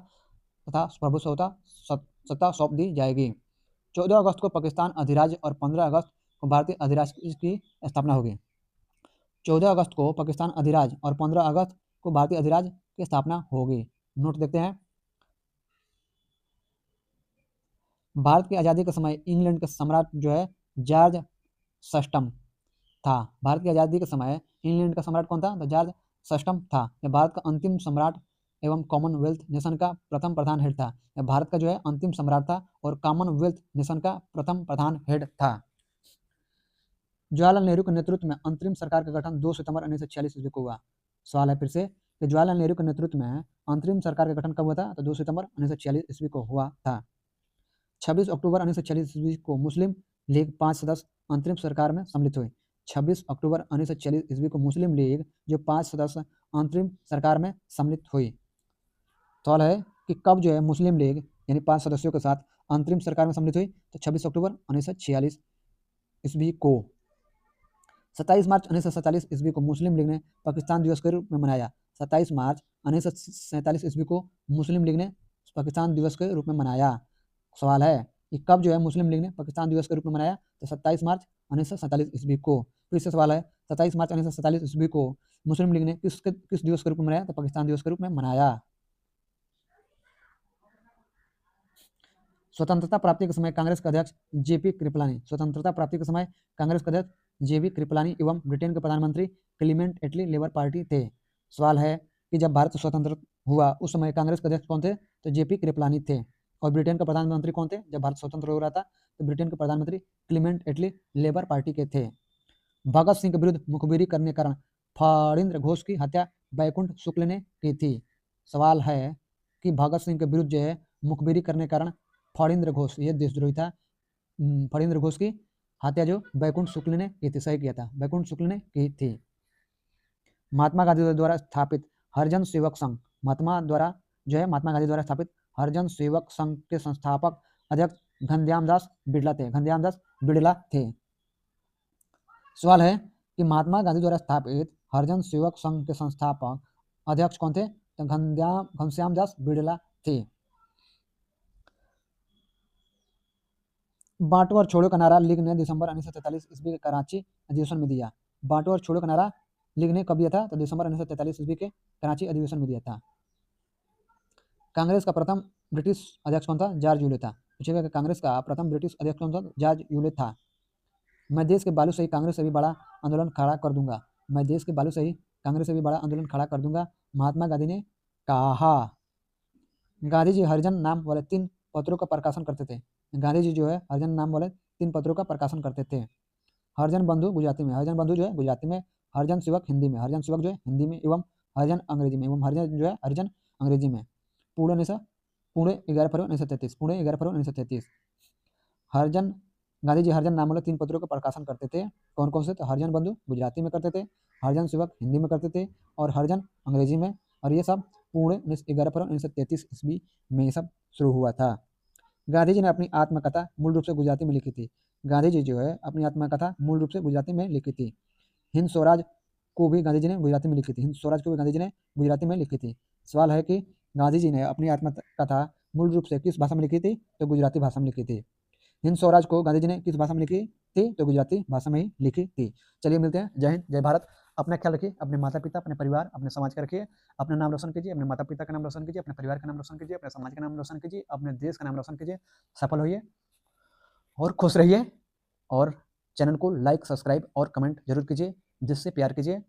Speaker 1: तथा प्रभुसत्ता सौंप दी जाएगी। 14 अगस्त को पाकिस्तान अधिराज्य और 15 अगस्त को भारतीय अधिराज्य की स्थापना होगी। 14 अगस्त को पाकिस्तान अधिराज्य और 15 अगस्त को भारतीय अधिराज्य की स्थापना होगी। नोट देखते हैं। भारत की आज़ादी के समय इंग्लैंड के सम्राट जो है जॉर्ज सस्टम था। भारत की आज़ादी के समय इंग्लैंड का सम्राट कौन था? तो जॉर्ज सस्टम था। यह भारत का अंतिम सम्राट एवं कॉमनवेल्थ नेशन का प्रथम प्रधान हेड था। यह भारत का जो है अंतिम सम्राट था और कॉमनवेल्थ नेशन का प्रथम प्रधान हेड था। जवाहरलाल नेहरू के नेतृत्व में अंतरिम सरकार का गठन 2 सितंबर 1946 ईस्वी को हुआ। सवाल है फिर से कि जवाहरलाल नेहरू के नेतृत्व में अंतरिम सरकार का गठन कब हुआ था? तो 2 सितंबर 1946 ईस्वी को हुआ था। 26 अक्टूबर 1946 ईस्वी को मुस्लिम लीग 5 सदस्य अंतरिम सरकार में सम्मिलित हुई। 26 अक्टूबर 1946 ईस्वी को मुस्लिम लीग जो 5 सदस्य अंतरिम सरकार में सम्मिलित हुई। सवाल है कि कब जो है मुस्लिम लीग यानी 5 सदस्यों के साथ अंतरिम सरकार में सम्मिलित हुई? तो 26 अक्टूबर 1946 ईस्वी को। 27 मार्च 1947 ईस्वी को मुस्लिम लीग ने पाकिस्तान दिवस के रूप में मनाया। 27 मार्च 1947 ईस्वी को मुस्लिम लीग ने पाकिस्तान दिवस के रूप में मनाया। सवाल है कि कब जो है मुस्लिम लीग ने पाकिस्तान दिवस के रूप में मनाया? तो 27 मार्च 1947 ईस्वी को। फिर से सवाल है 27 मार्च 1947 ईस्वी को मुस्लिम लीग ने किस दिवस के रूप में मनाया? तो पाकिस्तान दिवस के रूप में मनाया। स्वतंत्रता प्राप्ति के समय कांग्रेस के अध्यक्ष जेपी कृपलानी। स्वतंत्रता प्राप्ति के समय कांग्रेस के अध्यक्ष जेपी कृपलानी एवं ब्रिटेन के प्रधानमंत्री क्लीमेंट एटली लेबर पार्टी थे। सवाल है कि जब भारत स्वतंत्र हुआ उस समय कांग्रेस के अध्यक्ष कौन थे? तो जेपी कृपलानी थे। और ब्रिटेन का प्रधानमंत्री कौन थे जब भारत स्वतंत्र हो रहा था? तो ब्रिटेन के प्रधानमंत्री क्लीमेंट एटली लेबर पार्टी के थे। भगत सिंह के विरुद्ध मुखबिरी करने के कारण फणींद्र घोष की हत्या बैकुंठ शुक्ल ने की थी। सवाल है कि भगत सिंह के विरुद्ध जो है मुखबिरी करने के कारण फणींद्र घोष, ये देशद्रोही था, फणींद्र घोष की हत्या जो बैकुंठ शुक्ल ने की थी, सही किया था, बैकुंठ शुक्ल ने की थी। महात्मा गांधी द्वारा स्थापित हरिजन सेवक संघ, महात्मा गांधी द्वारा स्थापित हरिजन सेवक संघ के संस्थापक अध्यक्ष घनश्याम दास बिड़ला थे। घनश्याम दास बिड़ला थे। सवाल है कि महात्मा गांधी द्वारा स्थापित हरिजन सेवक संघ के संस्थापक अध्यक्ष कौन थे? तो घनश्याम दास बिड़ला थे। बांटो और छोड़ो का नारा लीग ने दिसंबर 1943 ईस्वी के कराची अधिवेशन में दिया। बांटो और छोड़ो का नारा लीग ने कब दिया था? तो दिसंबर 1943 ईस्वी के कराची अधिवेशन में दिया था। कांग्रेस का प्रथम ब्रिटिश अध्यक्ष कौन था? जॉर्ज यूले था। पूछेगा कि कांग्रेस का प्रथम ब्रिटिश अध्यक्ष कौन था? जॉर्ज यूले था। मैं देश के बालू से ही कांग्रेस से भी बड़ा आंदोलन खड़ा कर दूंगा। मैं देश के बालू से ही कांग्रेस से भी बड़ा आंदोलन खड़ा कर दूंगा, महात्मा गांधी ने कहा। गांधी जी हरिजन नाम वाले 3 पत्रों का प्रकाशन करते थे। गांधी जी जो है हरिजन नाम वाले 3 पत्रों का प्रकाशन करते थे। हरिजन बंधु गुजराती में, हरिजन बंधु जो है गुजराती में, हरिजन सेवक हिंदी में, हरिजन सेवक जो है हिंदी में, एवं हरिजन अंग्रेजी में, एवं हरिजन जो है हरिजन अंग्रेजी में। पुणे 11 फरवरी 1933, पुणे 11 फरवरी 1933। हरिजन गांधी जी हरिजन नाम वाले 3 पत्रों का प्रकाशन करते थे। कौन कौन से? तो हरिजन बंधु गुजराती में करते थे, हरिजन सेवक हिंदी में करते थे, और हरिजन अंग्रेजी में। और ये सब पुणे 11 फरवरी 1933 ईस्वी में ये सब शुरू हुआ था। गांधी जी ने अपनी आत्मकथा मूल रूप से गुजराती में लिखी थी। गांधी जी जो है अपनी आत्मकथा मूल रूप से गुजराती में लिखी थी। हिंद स्वराज को भी गांधी जी ने गुजराती में लिखी थी। हिंद स्वराज को भी गांधी जी ने गुजराती में लिखी थी। सवाल है कि गांधी जी ने अपनी आत्मकथा मूल रूप से किस भाषा में लिखी थी? तो गुजराती भाषा में लिखी थी। हिंद स्वराज को गांधी जी ने किस भाषा में लिखी थी? तो गुजराती भाषा में ही लिखी थी। चलिए मिलते हैं। जय हिंद, जय भारत। अपना ख्याल रखिए, अपने माता पिता, अपने परिवार, अपने समाज का रखिए। अपना नाम रोशन कीजिए, अपने माता पिता का नाम रोशन कीजिए, अपने परिवार का नाम रोशन कीजिए, अपने समाज का नाम रोशन कीजिए, अपने देश का नाम रोशन कीजिए। सफल होइए और खुश रहिए। और चैनल को लाइक, सब्सक्राइब और कमेंट जरूर कीजिए, जिससे प्यार कीजिए।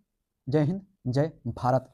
Speaker 1: जय हिंद, जय भारत।